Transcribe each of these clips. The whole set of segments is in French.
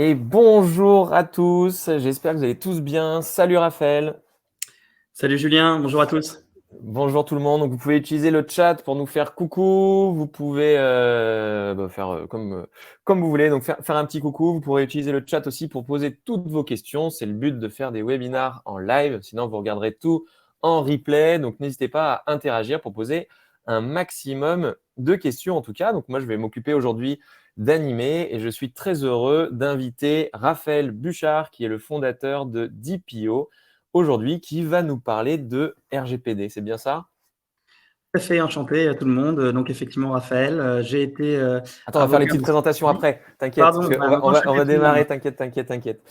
Et bonjour à tous, j'espère que vous allez tous bien. Salut Raphaël. Salut Julien, bonjour à tous. Bonjour tout le monde. Donc vous pouvez utiliser le chat pour nous faire coucou. Vous pouvez faire comme vous voulez. Donc faire un petit coucou. Vous pourrez utiliser le chat aussi pour poser toutes vos questions. C'est le but de faire des webinars en live. Sinon, vous regarderez tout en replay. Donc n'hésitez pas à interagir pour poser un maximum de questions en tout cas. Donc moi, je vais m'occuper aujourd'hui d'animer et je suis très heureux d'inviter Raphaël Buchard, qui est le fondateur de DPO aujourd'hui, qui va nous parler de RGPD. C'est bien ça? Tout à fait, enchanté à tout le monde. Donc effectivement, Raphaël, j'ai été Attends, on va faire les avocat petites aussi. présentations Oui, après. T'inquiète, parce pardon, qu'on bah, va, on va, on enchaînez va tout le monde. démarrer. T'inquiète.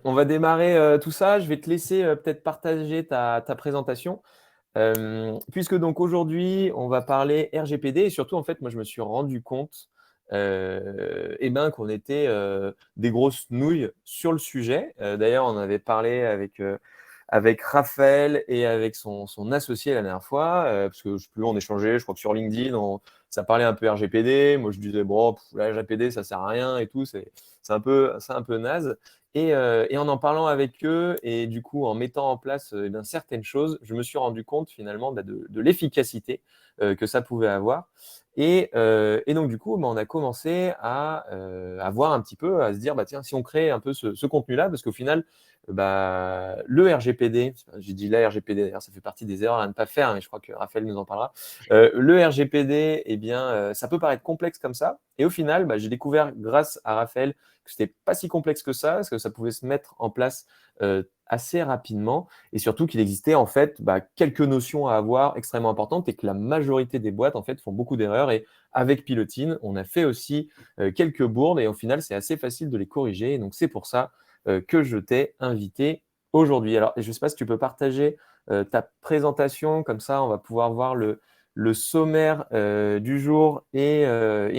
On va démarrer tout ça. Je vais te laisser peut-être partager ta présentation. Puisque donc aujourd'hui, on va parler RGPD et surtout, en fait, moi, je me suis rendu compte qu'on était des grosses nouilles sur le sujet. D'ailleurs, on avait parlé avec Raphaël et avec son associé la dernière fois, parce que je sais plus, on échangeait, je crois que sur LinkedIn, ça parlait un peu RGPD. Moi, je disais, bon, la RGPD, ça sert à rien et tout, c'est un peu naze. Et en parlant avec eux et du coup en mettant en place certaines choses, je me suis rendu compte finalement de l'efficacité que ça pouvait avoir. Et donc du coup, on a commencé à voir un petit peu, à se dire, tiens, si on crée un peu ce contenu-là, parce qu'au final, le RGPD, j'ai dit la RGPD, d'ailleurs, ça fait partie des erreurs à ne pas faire, mais je crois que Raphaël nous en parlera. Le RGPD, ça peut paraître complexe comme ça. Et au final, j'ai découvert grâce à Raphaël que c'était pas si complexe que ça, parce que ça pouvait se mettre en place assez rapidement, et surtout qu'il existait en fait quelques notions à avoir extrêmement importantes, et que la majorité des boîtes en fait font beaucoup d'erreurs. Et avec Pilotine, on a fait aussi quelques bourdes, et au final, c'est assez facile de les corriger. Et donc c'est pour ça que je t'ai invité aujourd'hui. Alors, je ne sais pas si tu peux partager ta présentation, comme ça on va pouvoir voir le sommaire du jour, et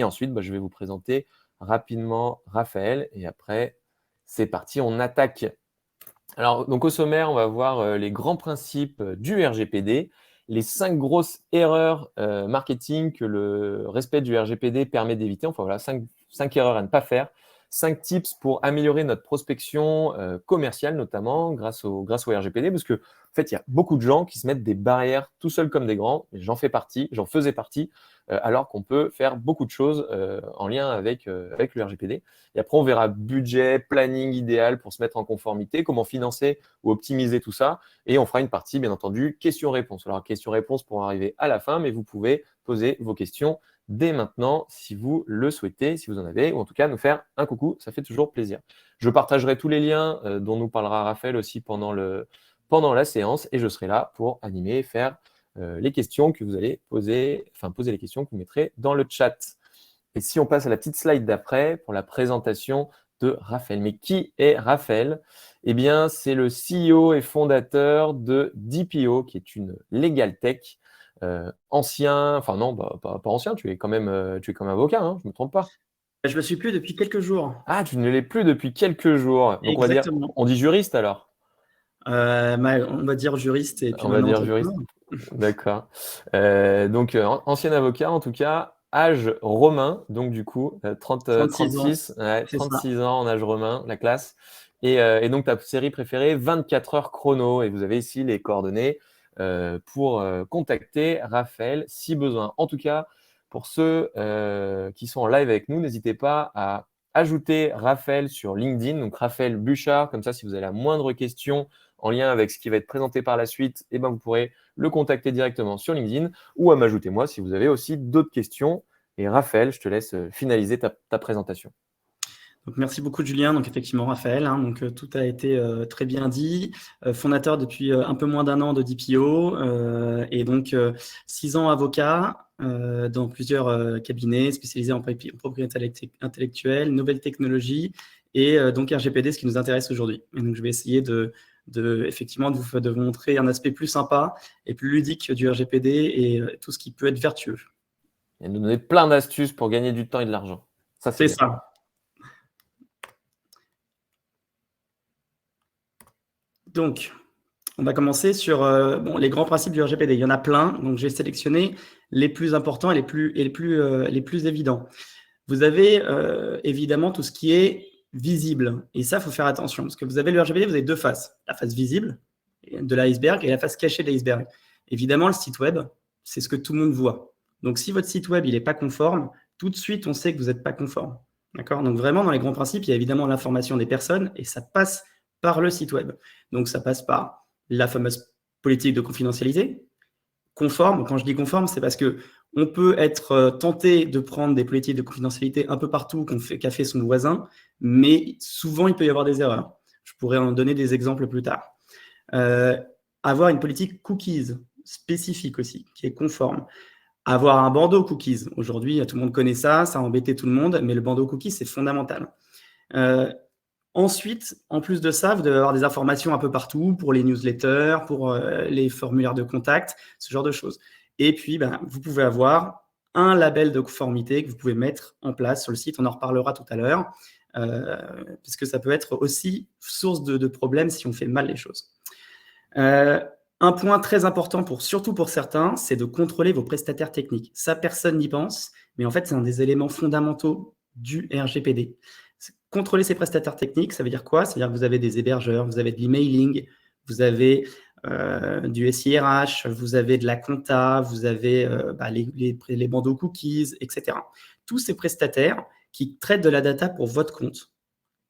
ensuite je vais vous présenter rapidement Raphaël, et après c'est parti, on attaque. Alors, donc au sommaire, on va voir les grands principes du RGPD, les 5 grosses erreurs marketing que le respect du RGPD permet d'éviter. Enfin voilà, 5 erreurs à ne pas faire. 5 tips pour améliorer notre prospection commerciale, notamment grâce au RGPD, parce que en fait, il y a beaucoup de gens qui se mettent des barrières tout seuls comme des grands. J'en faisais partie, alors qu'on peut faire beaucoup de choses en lien avec le RGPD. Et après, on verra budget, planning idéal pour se mettre en conformité, comment financer ou optimiser tout ça. Et on fera une partie, bien entendu, questions-réponses. Alors, questions-réponses pour arriver à la fin, mais vous pouvez poser vos questions dès maintenant si vous le souhaitez, si vous en avez, ou en tout cas nous faire un coucou, ça fait toujours plaisir. Je partagerai tous les liens dont nous parlera Raphaël aussi pendant la séance, et je serai là pour animer et faire les questions que vous allez poser les questions que vous mettrez dans le chat. Et si on passe à la petite slide d'après pour la présentation de Raphaël. Mais qui est Raphaël? Eh bien, c'est le CEO et fondateur de DPO, qui est une legal tech. Ancien, enfin non, pas ancien, tu es quand même avocat, hein, je ne me trompe pas. Je me suis plus depuis quelques jours. Ah, tu ne l'es plus depuis quelques jours. Donc Exactement. on dit juriste alors. On va dire juriste et puis On va maintenant dire juriste. entrepreneur. D'accord. Ancien avocat, en tout cas, âge romain, donc du coup, 36 ans, 36, ouais, c'est ça. 36 ans en âge romain, la classe. Et donc, ta série préférée, 24 heures chrono. Et vous avez ici les coordonnées pour contacter Raphaël si besoin. En tout cas, pour ceux qui sont en live avec nous, n'hésitez pas à ajouter Raphaël sur LinkedIn, donc Raphaël Buchard. Comme ça, si vous avez la moindre question en lien avec ce qui va être présenté par la suite, vous pourrez le contacter directement sur LinkedIn, ou à m'ajouter moi si vous avez aussi d'autres questions. Et Raphaël, je te laisse finaliser ta présentation. Donc, merci beaucoup Julien. Donc effectivement Raphaël, hein, donc tout a été très bien dit. Fondateur depuis un peu moins d'un an de DPO et donc 6 ans avocat dans plusieurs cabinets spécialisés en propriété intellectuelle, nouvelles technologies et donc RGPD, ce qui nous intéresse aujourd'hui. Et donc je vais essayer effectivement de vous montrer un aspect plus sympa et plus ludique du RGPD et tout ce qui peut être vertueux. Et nous donner plein d'astuces pour gagner du temps et de l'argent. Ça, c'est C'est bien. ça. Donc, on va commencer sur les grands principes du RGPD. Il y en a plein, donc j'ai sélectionné les plus importants et les plus évidents. Vous avez évidemment tout ce qui est visible. Et ça, il faut faire attention, parce que vous avez le RGPD, vous avez deux faces. La face visible de l'iceberg et la face cachée de l'iceberg. Évidemment, le site web, c'est ce que tout le monde voit. Donc, si votre site web il n'est pas conforme, tout de suite, on sait que vous n'êtes pas conforme. D'accord ? Donc, vraiment, dans les grands principes, il y a évidemment l'information des personnes et ça passe par le site web. Donc, ça passe par la fameuse politique de confidentialité. Conforme, quand je dis conforme, c'est parce que on peut être tenté de prendre des politiques de confidentialité un peu partout qu'a fait son voisin, mais souvent, il peut y avoir des erreurs. Je pourrais en donner des exemples plus tard. Avoir une politique cookies spécifique aussi, qui est conforme. Avoir un bandeau cookies. Aujourd'hui, tout le monde connaît ça, ça a embêté tout le monde, mais le bandeau cookies, c'est fondamental. Ensuite, en plus de ça, vous devez avoir des informations un peu partout pour les newsletters, pour les formulaires de contact, ce genre de choses. Et puis, vous pouvez avoir un label de conformité que vous pouvez mettre en place sur le site. On en reparlera tout à l'heure, puisque ça peut être aussi source de problèmes si on fait mal les choses. Un point très important, surtout pour certains, c'est de contrôler vos prestataires techniques. Ça, personne n'y pense, mais en fait, c'est un des éléments fondamentaux du RGPD. Contrôler ses prestataires techniques, ça veut dire quoi ? C'est-à-dire que vous avez des hébergeurs, vous avez de l'emailing, vous avez du SIRH, vous avez de la compta, vous avez les bandeaux cookies, etc. Tous ces prestataires qui traitent de la data pour votre compte,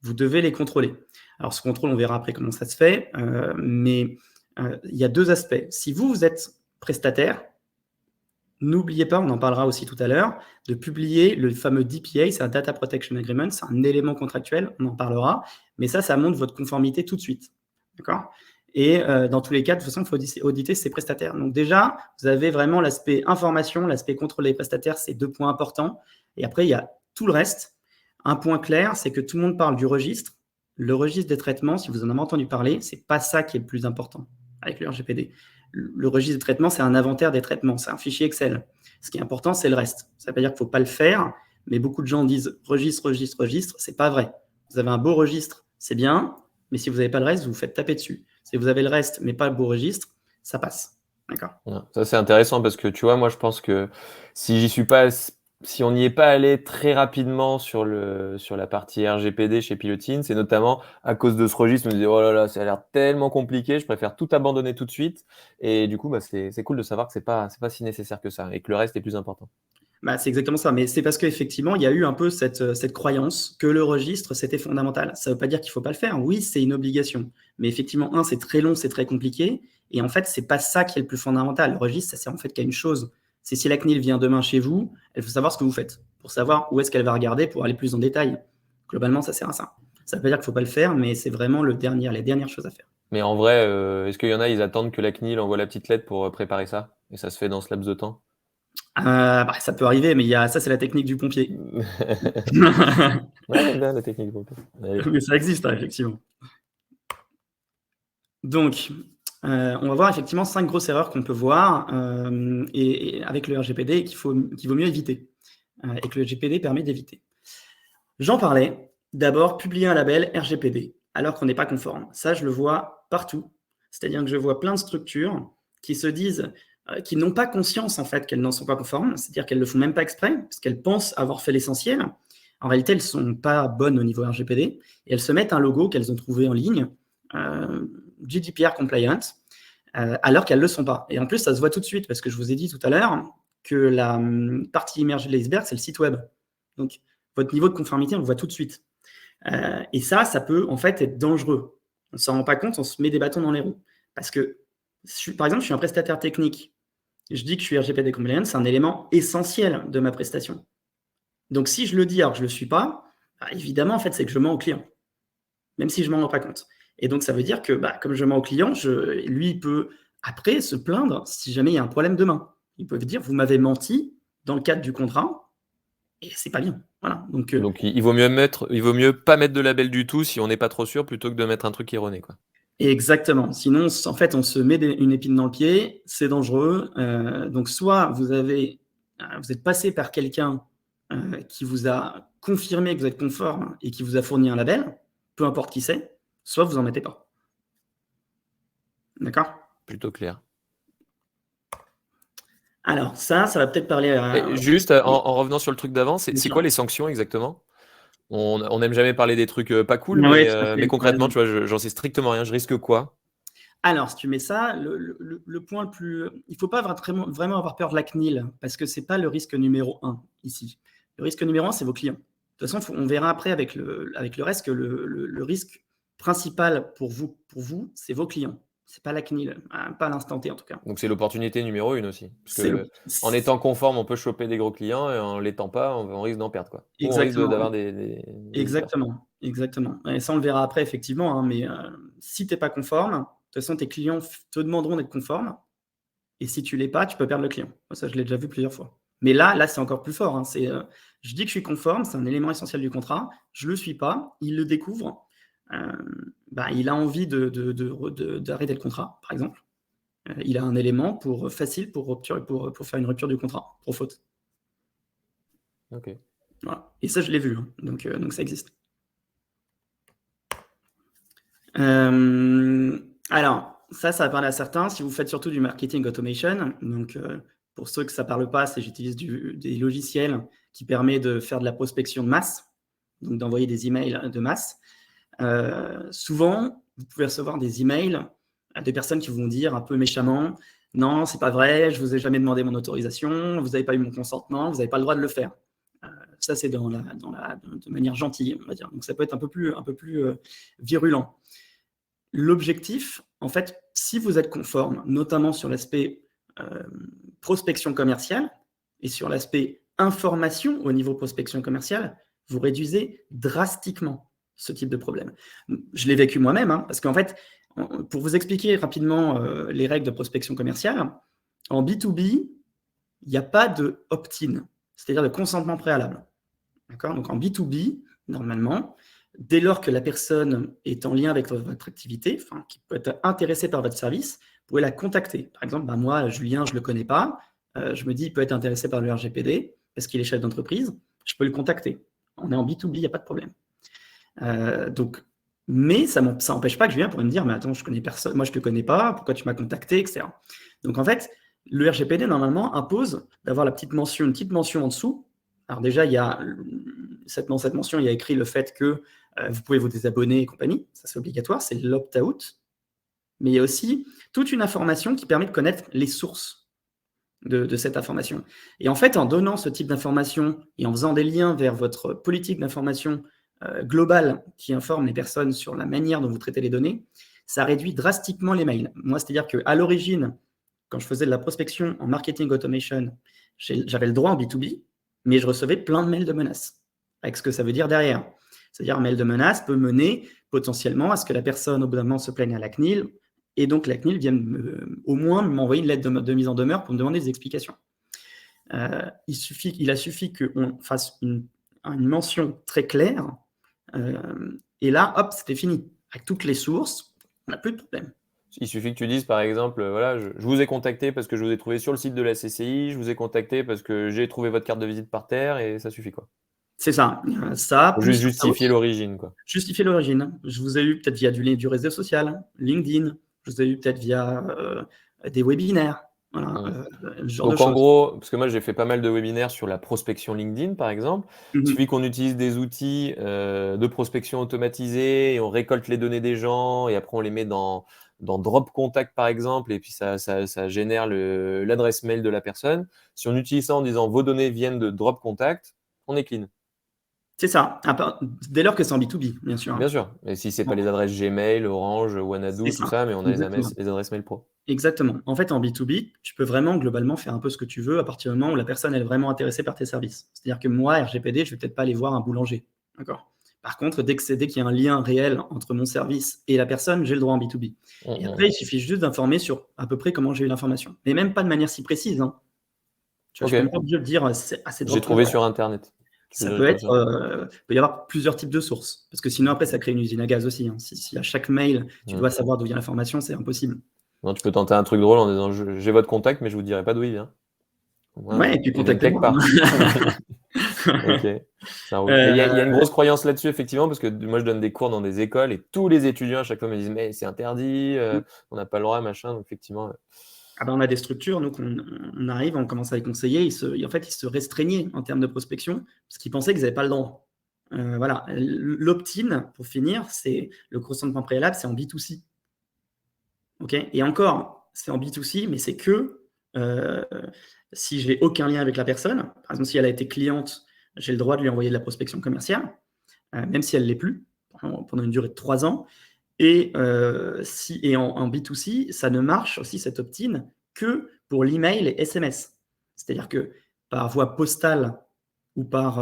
vous devez les contrôler. Alors, ce contrôle, on verra après comment ça se fait, mais il y a deux aspects. Si vous êtes prestataire, n'oubliez pas, on en parlera aussi tout à l'heure, de publier le fameux DPA, c'est un Data Protection Agreement, c'est un élément contractuel, on en parlera, mais ça montre votre conformité tout de suite. D'accord ? Et dans tous les cas, de toute façon, il faut auditer ces prestataires. Donc déjà, vous avez vraiment l'aspect information, l'aspect contrôle des prestataires, c'est deux points importants. Et après, il y a tout le reste. Un point clair, c'est que tout le monde parle du registre. Le registre des traitements, si vous en avez entendu parler, c'est pas ça qui est le plus important avec le RGPD. Le registre de traitement, c'est un inventaire des traitements, c'est un fichier Excel. Ce qui est important, c'est le reste. Ça ne veut pas dire qu'il ne faut pas le faire, mais beaucoup de gens disent registre, c'est pas vrai. Vous avez un beau registre, c'est bien, mais si vous n'avez pas le reste, vous vous faites taper dessus. Si vous avez le reste, mais pas le beau registre, ça passe. D'accord ? Ouais, ça, c'est intéressant parce que tu vois, moi, je pense que si on n'y est pas allé très rapidement sur la partie RGPD chez Pilotine, c'est notamment à cause de ce registre. On me disait, oh là là, ça a l'air tellement compliqué, je préfère tout abandonner tout de suite. Et du coup, c'est cool de savoir que c'est pas si nécessaire que ça et que le reste est plus important. C'est exactement ça, mais c'est parce qu'effectivement, il y a eu un peu cette croyance que le registre, c'était fondamental. Ça ne veut pas dire qu'il ne faut pas le faire. Oui, c'est une obligation. Mais effectivement, c'est très long, c'est très compliqué. Et en fait, ce n'est pas ça qui est le plus fondamental. Le registre, ça sert en fait qu'à une chose. C'est si la CNIL vient demain chez vous, elle veut savoir ce que vous faites, pour savoir où est-ce qu'elle va regarder, pour aller plus en détail. Globalement, ça sert à ça. Ça ne veut pas dire qu'il ne faut pas le faire, mais c'est vraiment les dernières choses à faire. Mais en vrai, est-ce qu'il y en a, ils attendent que la CNIL envoie la petite lettre pour préparer ça? Et ça se fait dans ce laps de temps? Ça peut arriver, mais ça, c'est la technique du pompier. Ouais, j'aime bien la technique du pompier. Mais ça existe, effectivement. Donc, on va voir effectivement 5 grosses erreurs qu'on peut voir et avec le RGPD qu'il vaut mieux éviter et que le RGPD permet d'éviter. J'en parlais. D'abord, publier un label RGPD alors qu'on n'est pas conforme. Ça, je le vois partout. C'est-à-dire que je vois plein de structures qui se disent, qui n'ont pas conscience en fait qu'elles n'en sont pas conformes, c'est-à-dire qu'elles ne le font même pas exprès, parce qu'elles pensent avoir fait l'essentiel. En réalité, elles ne sont pas bonnes au niveau RGPD et elles se mettent un logo qu'elles ont trouvé en ligne, GDPR compliant, alors qu'elles ne le sont pas. Et en plus, ça se voit tout de suite, parce que je vous ai dit tout à l'heure que la partie immergée de l'iceberg, c'est le site web. Donc, votre niveau de conformité, on le voit tout de suite. Et ça peut en fait être dangereux. On ne s'en rend pas compte, on se met des bâtons dans les roues. Parce que, par exemple, je suis un prestataire technique. Je dis que je suis RGPD compliant, c'est un élément essentiel de ma prestation. Donc, si je le dis alors que je ne le suis pas, évidemment, en fait, c'est que je mens au client, même si je ne m'en rends pas compte. Et donc, ça veut dire que, comme je mens au client, lui, il peut après se plaindre si jamais il y a un problème demain. Ils peuvent dire, vous m'avez menti dans le cadre du contrat, et c'est pas bien. Voilà. Donc il vaut mieux pas mettre de label du tout si on n'est pas trop sûr, plutôt que de mettre un truc erroné, quoi. Exactement. Sinon, en fait, on se met une épine dans le pied, c'est dangereux. Donc, soit vous êtes passé par quelqu'un qui vous a confirmé que vous êtes conforme et qui vous a fourni un label, peu importe qui c'est, soit vous n'en mettez pas. D'accord ? Plutôt clair. Alors, ça va peut-être parler à... Juste, en revenant sur le truc d'avant, c'est quoi les sanctions exactement? On n'aime jamais parler des trucs pas cool, Oui, tout à mais fait. concrètement, tu vois, j'en sais strictement rien. Je risque quoi? Alors, si tu mets ça, le point le plus. Il ne faut pas vraiment avoir peur de la CNIL, parce que ce n'est pas le risque numéro un ici. Le risque numéro un, c'est vos clients. De toute façon, on verra après avec le reste que le risque principal pour vous, c'est vos clients. Ce n'est pas la CNIL, pas à l'instant T en tout cas. Donc c'est l'opportunité numéro une aussi. Parce C'est le... que en étant conforme, on peut choper des gros clients et en l'étant pas, on risque d'en perdre, quoi. Ou on risque Exactement. d'avoir des histoires. Exactement. Et ça, on le verra après, effectivement. Mais si tu n'es pas conforme, de toute façon, tes clients te demanderont d'être conforme. Et si tu l'es pas, tu peux perdre le client. Ça, je l'ai déjà vu plusieurs fois. Mais là, c'est encore plus fort. Je dis que je suis conforme, c'est un élément essentiel du contrat. Je le suis pas, il le découvre. Il a envie d'arrêter le contrat, par exemple. Il a un élément facile pour faire une rupture du contrat, pour faute. Ok. Voilà. Et ça, je l'ai vu. Donc ça existe. Alors, ça va parler à certains. Si vous faites surtout du marketing automation, donc pour ceux que ça ne parle pas, j'utilise des logiciels qui permettent de faire de la prospection de masse, donc d'envoyer des emails de masse. Souvent, vous pouvez recevoir des emails de personnes qui vont dire un peu méchamment « Non, c'est pas vrai, je vous ai jamais demandé mon autorisation, vous n'avez pas eu mon consentement, vous n'avez pas le droit de le faire. » Ça, c'est de manière gentille, on va dire. Donc, ça peut être un peu plus virulent. L'objectif, en fait, si vous êtes conforme, notamment sur l'aspect prospection commerciale et sur l'aspect information au niveau prospection commerciale, vous réduisez drastiquement ce type de problème. Je l'ai vécu moi-même, parce qu'en fait, pour vous expliquer rapidement les règles de prospection commerciale, en B2B, il n'y a pas de opt-in, c'est-à-dire de consentement préalable. D'accord ? Donc en B2B, normalement, dès lors que la personne est en lien avec votre activité, qui peut être intéressée par votre service, vous pouvez la contacter. Par exemple, moi, Julien, je ne le connais pas. Je me dis, il peut être intéressé par le RGPD parce qu'il est chef d'entreprise. Je peux le contacter. On est en B2B, il n'y a pas de problème. Mais ça n'empêche pas que Julien pourrait me dire, mais attends, je connais personne, moi je ne te connais pas, pourquoi tu m'as contacté, etc. Donc en fait, le RGPD, normalement, impose d'avoir une petite mention en dessous. Alors déjà, il y a dans cette mention, il y a écrit le fait que vous pouvez vous désabonner et compagnie. Ça, c'est obligatoire, c'est l'opt-out. Mais il y a aussi toute une information qui permet de connaître les sources de cette information. Et en fait, en donnant ce type d'information et en faisant des liens vers votre politique d'information globale qui informe les personnes sur la manière dont vous traitez les données, ça réduit drastiquement les mails. Moi, c'est-à-dire qu'à l'origine, quand je faisais de la prospection en marketing automation, j'avais le droit en B2B, mais je recevais plein de mails de menaces, avec ce que ça veut dire derrière. C'est-à-dire un mail de menace peut mener potentiellement à ce que la personne, au bout d'un moment, se plaigne à la CNIL, et donc la CNIL vienne au moins m'envoyer une lettre de mise en demeure pour me demander des explications. Il a suffi qu'on fasse une mention très claire, et là, hop, c'était fini. Avec toutes les sources, on n'a plus de problème. Il suffit que tu dises, par exemple, voilà, je vous ai contacté parce que je vous ai trouvé sur le site de la CCI, je vous ai contacté parce que j'ai trouvé votre carte de visite par terre et ça suffit, quoi. C'est ça. Ça, Faut plus juste justifier l'origine, quoi. justifier l'origine. Je vous ai eu peut-être via du réseau social, LinkedIn. Je vous ai eu peut-être via des webinaires. Voilà, genre Donc de en choses. gros, parce que moi j'ai fait pas mal de webinaires sur la prospection LinkedIn par exemple, il suffit qu'on utilise des outils de prospection automatisés et on récolte les données des gens et après on les met dans Drop Contact par exemple et puis ça génère l'adresse mail de la personne. Si on utilise ça en disant vos données viennent de Drop Contact, on est clean. C'est ça. Dès lors que c'est en B2B, bien sûr. Bien sûr. Et si c'est pas les adresses Gmail, Orange, C'est Wanadoo, tout ça. ça, mais on a Exactement. les adresses mail pro. Exactement. En fait, en B2B, tu peux vraiment globalement faire un peu ce que tu veux à partir du moment où la personne elle est vraiment intéressée par tes services. C'est-à-dire que moi, RGPD, je vais peut-être pas aller voir un boulanger. D'accord ? Par contre, dès qu'il y a un lien réel entre mon service et la personne, j'ai le droit en B2B. Et après, il suffit juste d'informer sur à peu près comment j'ai eu l'information. Mais même pas de manière si précise. Tu vois, je peux même pas obligé de dire c'est J'ai trouvé sur Internet. Ça peut être, peut y avoir plusieurs types de sources. Parce que sinon, après, ça crée une usine à gaz aussi. Si à chaque mail, tu dois savoir d'où vient l'information, c'est impossible. Non, tu peux tenter un truc drôle en disant j'ai votre contact, mais je vous dirai pas d'où il vient. Ouais, et puis il vient de quelque contactez-moi. part. Ok, ça roule. Il y a une grosse croyance là-dessus, effectivement, parce que moi, je donne des cours dans des écoles et tous les étudiants, à chaque fois, me disent mais c'est interdit, on n'a pas le droit, machin. Donc, effectivement. On a des structures, donc on arrive, on commence à les conseiller. En fait, ils se restreignaient en termes de prospection parce qu'ils pensaient qu'ils n'avaient pas le droit. Voilà. L'opt-in, pour finir, c'est le consentement préalable, c'est en B2C. Okay, et encore, c'est en B2C, mais c'est que si j'ai aucun lien avec la personne, par exemple, si elle a été cliente, j'ai le droit de lui envoyer de la prospection commerciale, même si elle ne l'est plus, pendant une durée de 3 ans. Et en B2C, ça ne marche aussi, cet opt-in, que pour l'email et SMS. C'est-à-dire que par voie postale ou par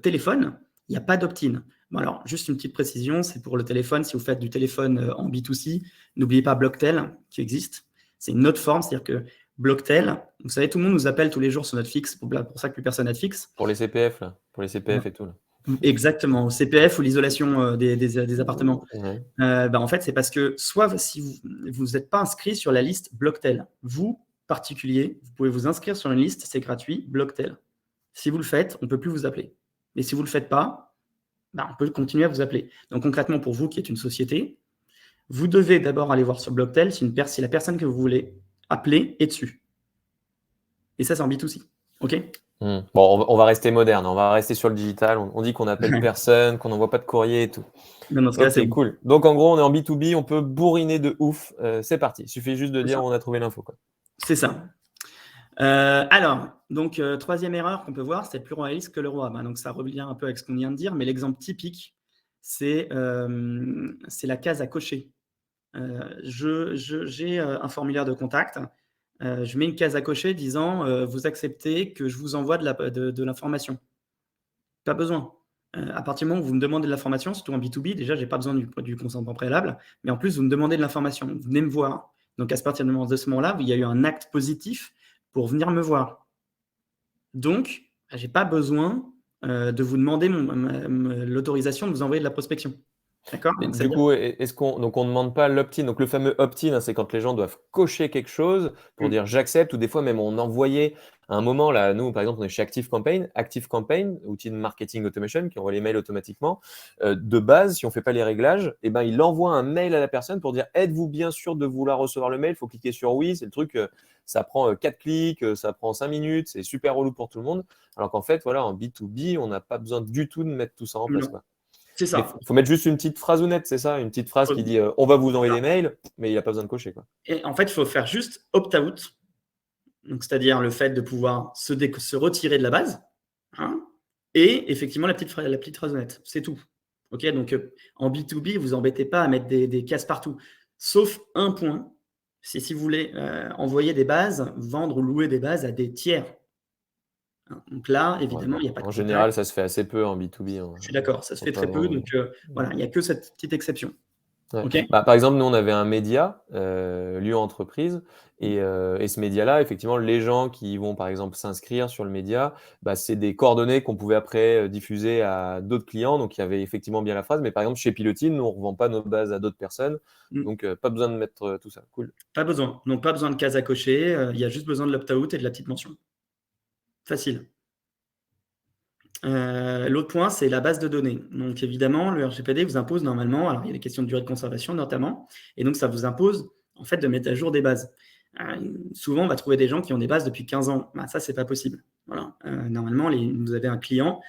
téléphone, il n'y a pas d'opt-in. Bon, alors, juste une petite précision, c'est pour le téléphone. Si vous faites du téléphone en B2C, n'oubliez pas Blocktel qui existe. C'est une autre forme, c'est-à-dire que Blocktel, vous savez, tout le monde nous appelle tous les jours sur notre fixe, pour ça que plus personne n'a de fixe. Pour les CPF, là. Pour les CPF et tout, là. Exactement, au CPF ou l'isolation des appartements. Ouais. En fait, c'est parce que soit si vous n'êtes pas inscrit sur la liste Blocktel, vous, particulier, vous pouvez vous inscrire sur une liste, c'est gratuit, Blocktel. Si vous le faites, on ne peut plus vous appeler. Mais si vous ne le faites pas, on peut continuer à vous appeler. Donc concrètement, pour vous qui êtes une société, vous devez d'abord aller voir sur Blocktel si la personne que vous voulez appeler est dessus. Et ça, c'est en B2C. OK ? Bon, on va rester moderne, on va rester sur le digital. On dit qu'on appelle personne, qu'on n'envoie pas de courrier et tout. Non, dans ce cas-là, c'est bon. Cool. Donc en gros, on est en B2B, on peut bourriner de ouf. C'est parti. Il suffit juste de dire où on a trouvé l'info, quoi. C'est ça. Alors, donc, troisième erreur qu'on peut voir, c'est plus royaliste que le roi. Donc, ça revient un peu avec ce qu'on vient de dire, mais l'exemple typique, c'est la case à cocher. J'ai un formulaire de contact. Je mets une case à cocher disant vous acceptez que je vous envoie de l'information. Pas besoin. À partir du moment où vous me demandez de l'information, surtout en B2B, déjà, je n'ai pas besoin du consentement préalable, mais en plus, vous me demandez de l'information. Vous venez me voir. Donc, à partir de ce moment-là, il y a eu un acte positif pour venir me voir. Donc, je n'ai pas besoin de vous demander l'autorisation de vous envoyer de la prospection. D'accord ? Du coup, donc on ne demande pas l'opt-in. Donc le fameux opt-in, c'est quand les gens doivent cocher quelque chose pour dire j'accepte, ou des fois même on envoyait à un moment, là, nous par exemple on est chez ActiveCampaign, outil de marketing automation qui envoie les mails automatiquement. De base, si on ne fait pas les réglages, il envoie un mail à la personne pour dire êtes-vous bien sûr de vouloir recevoir le mail ? Il faut cliquer sur oui, c'est le truc, ça prend 4 clics, ça prend 5 minutes, c'est super relou pour tout le monde. Alors qu'en fait, voilà, en B2B, on n'a pas besoin du tout de mettre tout ça en place, quoi. C'est ça. Il faut mettre juste une petite phraseounette, c'est ça ? Une petite phrase qui dit on va vous envoyer des mails, mais il n'y a pas besoin de cocher, quoi. Et en fait, il faut faire juste opt-out, c'est-à-dire le fait de pouvoir se retirer de la base, et effectivement la petite phrasonnette, c'est tout. Ok, donc en B2B, vous embêtez pas à mettre des cases partout, sauf un point, c'est si vous voulez envoyer des bases, vendre ou louer des bases à des tiers. Donc là, évidemment, il n'y a pas de En général, ça se fait assez peu en B2B. Je suis d'accord, ça se fait très peu, donc voilà, il n'y a que cette petite exception. Ouais. Okay. Par exemple, nous, on avait un média, Lieu Entreprise, et ce média-là, effectivement, les gens qui vont, par exemple, s'inscrire sur le média, c'est des coordonnées qu'on pouvait après diffuser à d'autres clients. Donc, il y avait effectivement bien la phrase. Mais par exemple, chez Pilotine, nous, on ne revend pas nos bases à d'autres personnes. Donc, pas besoin de mettre tout ça. Cool. Pas besoin. Donc, pas besoin de case à cocher. Il y a juste besoin de l'opt-out et de la petite mention. Facile. L'autre point, c'est la base de données. Donc, évidemment, le RGPD vous impose normalement, alors il y a des questions de durée de conservation notamment, et donc ça vous impose en fait de mettre à jour des bases. Souvent, on va trouver des gens qui ont des bases depuis 15 ans. Ça, c'est pas possible. Voilà. Normalement, vous avez un client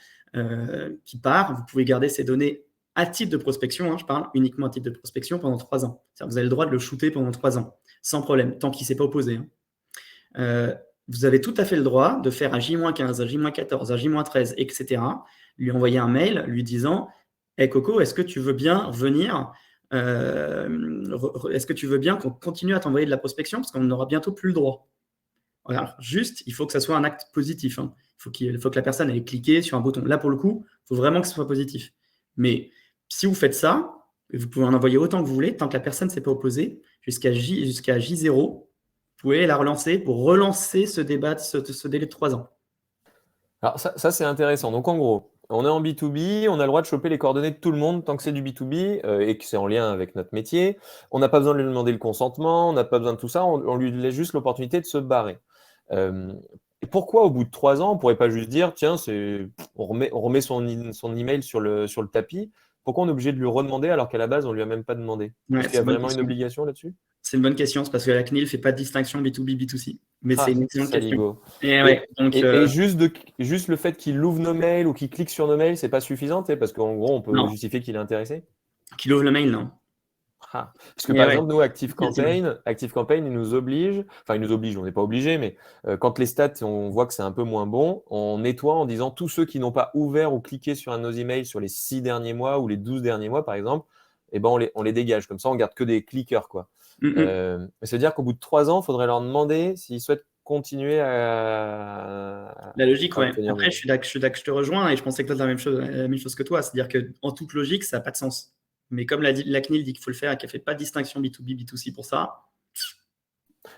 qui part, vous pouvez garder ces données à titre de prospection, je parle uniquement à titre de prospection pendant 3 ans. C'est-à-dire, vous avez le droit de le shooter pendant 3 ans, sans problème, tant qu'il ne s'est pas opposé. Vous avez tout à fait le droit de faire un J-15, un J-14, un J-13, etc. Lui envoyer un mail lui disant hey Coco, est-ce que tu veux bien venir est-ce que tu veux bien qu'on continue à t'envoyer de la prospection parce qu'on n'aura bientôt plus le droit. Voilà. Juste, il faut que ça soit un acte positif. Il faut que la personne ait cliqué sur un bouton. Là, pour le coup, il faut vraiment que ce soit positif. Mais si vous faites ça, vous pouvez en envoyer autant que vous voulez, tant que la personne ne s'est pas opposée, jusqu'à J0, vous pouvez la relancer pour relancer ce débat, ce délai de 3 ans. Alors ça c'est intéressant. Donc en gros, on est en B2B, on a le droit de choper les coordonnées de tout le monde tant que c'est du B2B et que c'est en lien avec notre métier. On n'a pas besoin de lui demander le consentement, on n'a pas besoin de tout ça, on lui laisse juste l'opportunité de se barrer. Pourquoi au bout de 3 ans, on ne pourrait pas juste dire tiens, on remet son email sur le tapis? Pourquoi on est obligé de lui redemander alors qu'à la base, on ne lui a même pas demandé? Est-ce qu'il y a vraiment une obligation là-dessus? C'est une bonne question, c'est parce que la CNIL ne fait pas de distinction B2B, B2C. Mais c'est une excellente question. Saligo. Et ouais, donc, Et juste le fait qu'il ouvre nos mails ou qu'il clique sur nos mails, c'est pas suffisant, parce qu'en gros, on peut non, justifier qu'il est intéressé. qu'il ouvre le mail, non. Parce que Et par ouais, exemple, nous, ActiveCampaign, il nous oblige, on n'est pas obligé, mais quand les stats, on voit que c'est un peu moins bon, on nettoie en disant tous ceux qui n'ont pas ouvert ou cliqué sur un de nos emails sur les 6 derniers mois ou les 12 derniers mois, par exemple, eh ben, on les dégage. Comme ça, on garde que des cliqueurs, quoi. C'est-à-dire qu'au bout de 3 ans, il faudrait leur demander s'ils souhaitent continuer La logique, à ouais. obtenir Après, je te rejoins et je pensais que toi, tu as la même chose que toi. C'est-à-dire qu'en toute logique, ça n'a pas de sens. Mais comme la CNIL dit qu'il faut le faire et qu'elle ne fait pas de distinction B2B, B2C pour ça,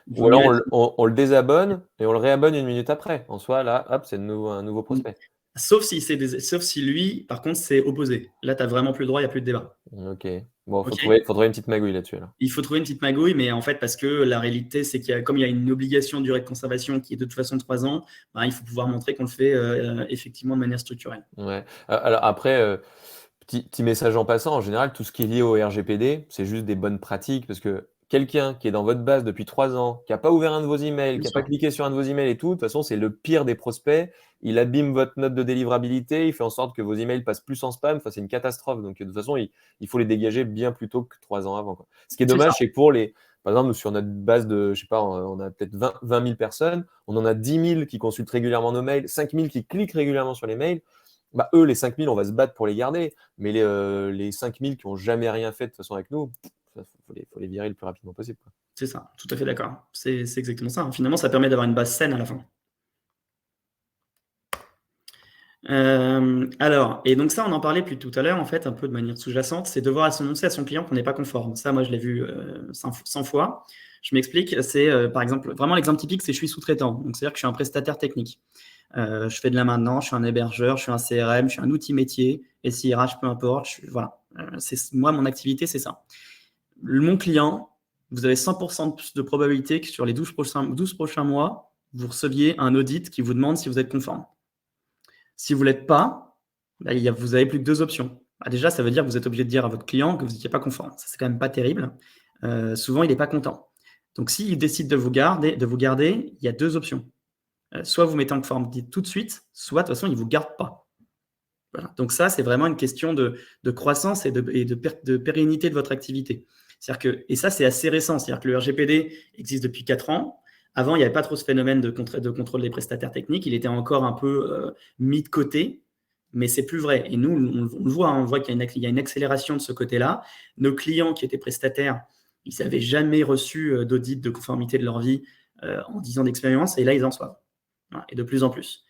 il Ou vaut mieux alors la on le désabonne et on le réabonne 1 minute après. En soi, là, hop, c'est un nouveau prospect. Sauf si lui, par contre, c'est opposé. Là, tu n'as vraiment plus le droit, il n'y a plus de débat. Ok. Bon, Ok. faudrait une petite magouille là-dessus. Alors. Il faut trouver une petite magouille, mais en fait, parce que la réalité, c'est comme il y a une obligation de durée de conservation qui est de toute façon de 3 ans, ben, il faut pouvoir montrer qu'on le fait effectivement de manière structurelle. Ouais. Alors après, petit message en passant, en général, tout ce qui est lié au RGPD, c'est juste des bonnes pratiques parce que quelqu'un qui est dans votre base depuis 3 ans, qui n'a pas ouvert un de vos emails, Bien qui n'a pas sûr. cliqué sur un de vos emails et tout, de toute façon, c'est le pire des prospects. Il abîme votre note de délivrabilité, il fait en sorte que vos emails passent plus en spam. Enfin, c'est une catastrophe. Donc, de toute façon, il faut les dégager bien plus tôt que 3 ans avant, quoi. Ce qui est C'est ça. dommage, c'est que par exemple, nous, sur notre base de, je sais pas, on a peut-être 20 000 personnes, on en a 10 000 qui consultent régulièrement nos mails, 5 000 qui cliquent régulièrement sur les mails. Bah, eux, les 5 000, on va se battre pour les garder. Mais les 5 000 qui n'ont jamais rien fait de toute façon avec nous, il faut les virer le plus rapidement possible, quoi. C'est ça, tout à fait d'accord. C'est exactement ça. Finalement, ça permet d'avoir une base saine à la fin. Alors, et donc ça, on en parlait plus tout à l'heure, en fait, un peu de manière sous-jacente, c'est devoir annoncer à son client qu'on n'est pas conforme. Ça, moi, je l'ai vu 100 fois. Je m'explique. C'est, par exemple, vraiment l'exemple typique, c'est je suis sous-traitant. Donc, c'est-à-dire que je suis un prestataire technique. Je fais de la maintenance, je suis un hébergeur, je suis un CRM, je suis un outil métier, SIRH, peu importe. Voilà. Moi, mon activité, c'est ça. Mon client, vous avez 100% de probabilité que sur les 12 prochains mois, vous receviez un audit qui vous demande si vous êtes conforme. Si vous ne l'êtes pas, bah, vous n'avez plus que 2 options. Bah, déjà, ça veut dire que vous êtes obligé de dire à votre client que vous n'étiez pas conforme. Ça, c'est quand même pas terrible. Souvent, il n'est pas content. Donc, s'il décide de vous garder, il y a 2 options. Soit vous mettez en conformité tout de suite, soit de toute façon, il ne vous garde pas. Voilà. Donc ça, c'est vraiment une question de croissance et de pérennité de votre activité. Et ça, c'est assez récent. C'est-à-dire que le RGPD existe depuis 4 ans. Avant, il n'y avait pas trop ce phénomène de contrôle des prestataires techniques. Il était encore un peu mis de côté, mais c'est plus vrai. Et nous, on le voit, hein, on voit qu'il y a une accélération de ce côté-là. Nos clients qui étaient prestataires, ils n'avaient jamais reçu d'audit de conformité de leur vie en 10 ans d'expérience, et là, ils en reçoivent. Voilà, et de plus en plus.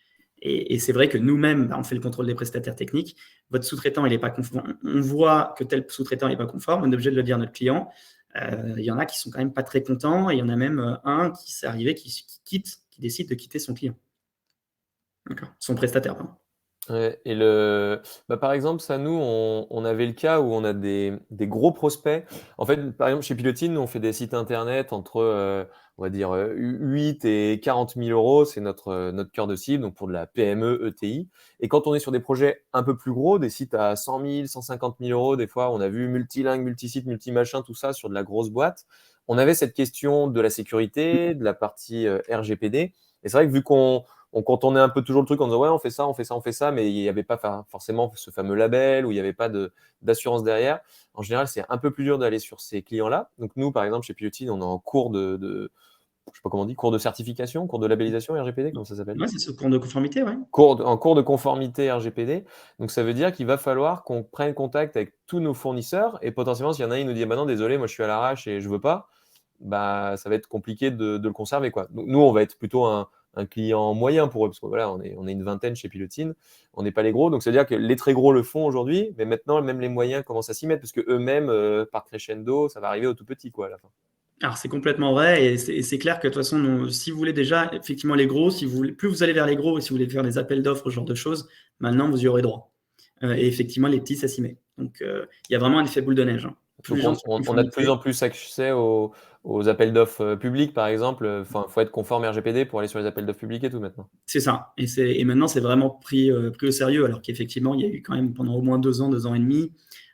Et c'est vrai que nous-mêmes, on fait le contrôle des prestataires techniques. Votre sous-traitant, il n'est pas conforme. On voit que tel sous-traitant n'est pas conforme. On est obligé de le dire à notre client. Il y en a qui sont quand même pas très contents. Et il y en a même un qui s'est arrivé qui décide de quitter son client. Son prestataire, pardon. Ouais, par exemple, ça, nous, on avait le cas où on a des gros prospects. En fait, par exemple, chez Pilotine, nous, on fait des sites internet entre, on va dire, 8 et 40 000 euros. C'est notre cœur de cible, donc pour de la PME, ETI. Et quand on est sur des projets un peu plus gros, des sites à 100 000, 150 000 euros, des fois, on a vu multilingue, multisite, multimachin, tout ça sur de la grosse boîte. On avait cette question de la sécurité, de la partie RGPD. Et c'est vrai que vu quand on est un peu toujours le truc en disant ouais, on fait ça, on fait ça, on fait ça, mais il n'y avait pas forcément ce fameux label ou il n'y avait pas d'assurance derrière. En général, c'est un peu plus dur d'aller sur ces clients-là. Donc nous, par exemple, chez Pilotine, on est en cours je sais pas comment on dit, cours de certification, cours de labellisation RGPD, comment ça s'appelle? Ouais, c'est ce cours de conformité, ouais. En cours de conformité RGPD. Donc ça veut dire qu'il va falloir qu'on prenne contact avec tous nos fournisseurs et potentiellement, s'il y en a un, il nous dit bah non, désolé, moi je suis à l'arrache et je veux pas, bah ça va être compliqué de le conserver, quoi. Donc, nous, on va être plutôt un client moyen pour eux, parce que voilà, on est une vingtaine chez Pilotine, on n'est pas les gros, donc c'est-à-dire que les très gros le font aujourd'hui, mais maintenant, même les moyens commencent à s'y mettre, parce qu'eux-mêmes, par crescendo, ça va arriver au tout petit, quoi, à la fin. Alors, c'est complètement vrai, et c'est clair que de toute façon, si vous voulez déjà, effectivement, les gros, plus vous allez vers les gros, et si vous voulez faire des appels d'offres, ce genre de choses, maintenant, vous y aurez droit. Et effectivement, les petits, ça s'y met. Donc, il y a vraiment un effet boule de neige. Hein. Donc, on a de plus en plus accès aux appels d'offres publics, par exemple. Enfin, il faut être conforme RGPD pour aller sur les appels d'offres publics et tout maintenant. C'est ça. Et maintenant, c'est vraiment pris au sérieux, alors qu'effectivement, il y a eu quand même pendant au moins 2 ans et demi,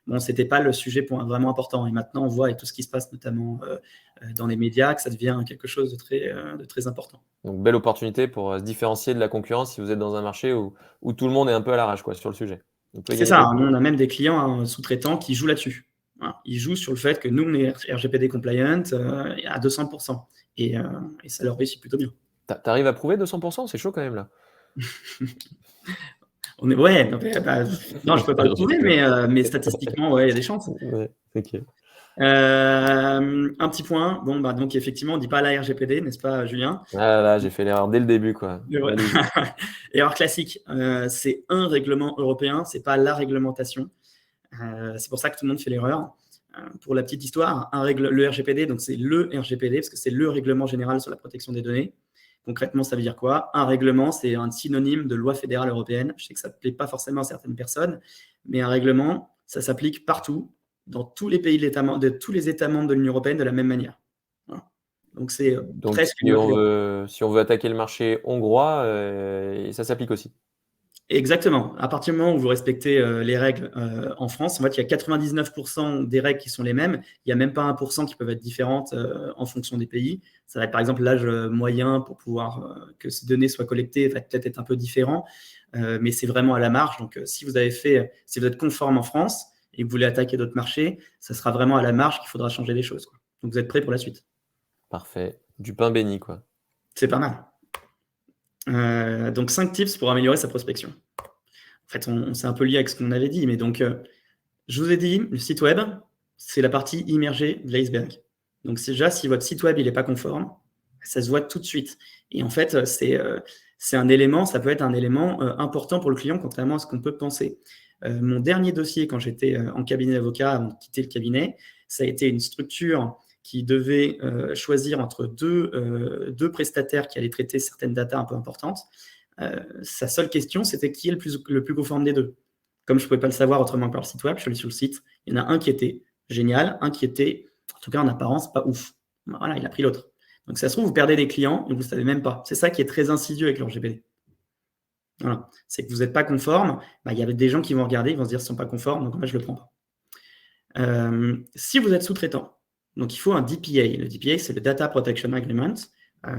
bon, c'était pas le sujet vraiment important. Et maintenant, on voit avec tout ce qui se passe, notamment dans les médias, que ça devient quelque chose de très important. Donc, belle opportunité pour se différencier de la concurrence si vous êtes dans un marché où tout le monde est un peu à l'arrache quoi, sur le sujet. On peut C'est gagner ça, beaucoup. nous, on a même des clients sous-traitants qui jouent là-dessus. Voilà. Ils jouent sur le fait que nous, on est RGPD compliant à 200%. Et ça leur réussit plutôt bien. T'arrives à prouver 200%? C'est chaud quand même là. Ouais, non, je peux pas le prouver, mais statistiquement, ouais, il y a des chances. Ouais, ok. Un petit point, bon, donc effectivement, on dit pas la RGPD, n'est-ce pas, Julien? Ah là, j'ai fait l'erreur dès le début, quoi. Ouais. Erreur classique, c'est un règlement européen, c'est pas la réglementation. C'est pour ça que tout le monde fait l'erreur. Pour la petite histoire, le RGPD, donc c'est le RGPD, parce que c'est le règlement général sur la protection des données. Concrètement, ça veut dire quoi? Un règlement, c'est un synonyme de loi fédérale européenne. Je sais que ça ne plaît pas forcément à certaines personnes, mais un règlement, ça s'applique partout, dans tous les pays de tous les États membres de l'Union européenne de la même manière. Voilà. Donc, c'est presque si on veut attaquer le marché hongrois, ça s'applique aussi. Exactement. À partir du moment où vous respectez les règles en France, en fait, il y a 99% des règles qui sont les mêmes. Il n'y a même pas 1% qui peuvent être différentes en fonction des pays. Ça va être par exemple l'âge moyen pour pouvoir que ces données soient collectées, va peut-être être un peu différent, mais c'est vraiment à la marge. Donc, si vous êtes conforme en France et que vous voulez attaquer d'autres marchés, ça sera vraiment à la marge qu'il faudra changer les choses, quoi. Donc, vous êtes prêts pour la suite. Parfait. Du pain béni, quoi. C'est pas mal. Donc, 5 tips pour améliorer sa prospection. En fait, c'est un peu lié avec ce qu'on avait dit, mais donc, je vous ai dit, le site web, c'est la partie immergée de l'iceberg. Donc, déjà, si votre site web il n'est pas conforme, ça se voit tout de suite. Et en fait, c'est un élément, ça peut être un élément important pour le client, contrairement à ce qu'on peut penser. Mon dernier dossier, quand j'étais en cabinet d'avocat, avant de quitter le cabinet, ça a été une structure qui devait choisir entre deux prestataires qui allaient traiter certaines datas un peu importantes. Sa seule question, c'était qui est le plus conforme des deux. Comme je ne pouvais pas le savoir autrement que par le site web, je suis allé sur le site. Il y en a un qui était génial, un qui était, en tout cas en apparence, pas ouf. Voilà, il a pris l'autre. Donc, ça se trouve, vous perdez des clients et vous ne savez même pas. C'est ça qui est très insidieux avec le RGPD. Voilà. C'est que vous n'êtes pas conforme. Il y avait des gens qui vont regarder, ils vont se dire qu'ils ne sont pas conformes, donc en fait, je ne le prends pas. Si vous êtes sous-traitant, donc il faut un DPA. Le DPA, c'est le Data Protection Agreement.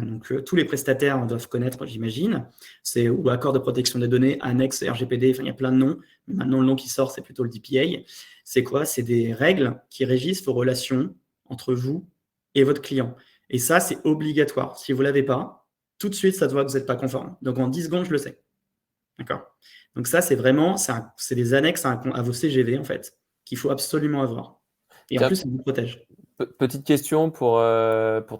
Donc, tous les prestataires doivent connaître, j'imagine. C'est ou accord de protection des données, annexe RGPD, enfin, il y a plein de noms. Mais maintenant, le nom qui sort, c'est plutôt le DPA. C'est quoi? C'est des règles qui régissent vos relations entre vous et votre client. Et ça, c'est obligatoire. Si vous ne l'avez pas, tout de suite, ça se voit que vous n'êtes pas conforme. Donc, en 10 secondes, je le sais. D'accord? Donc, ça, c'est vraiment, c'est des annexes à vos CGV, en fait, qu'il faut absolument avoir. Et en plus, ça vous protège. Petite question pour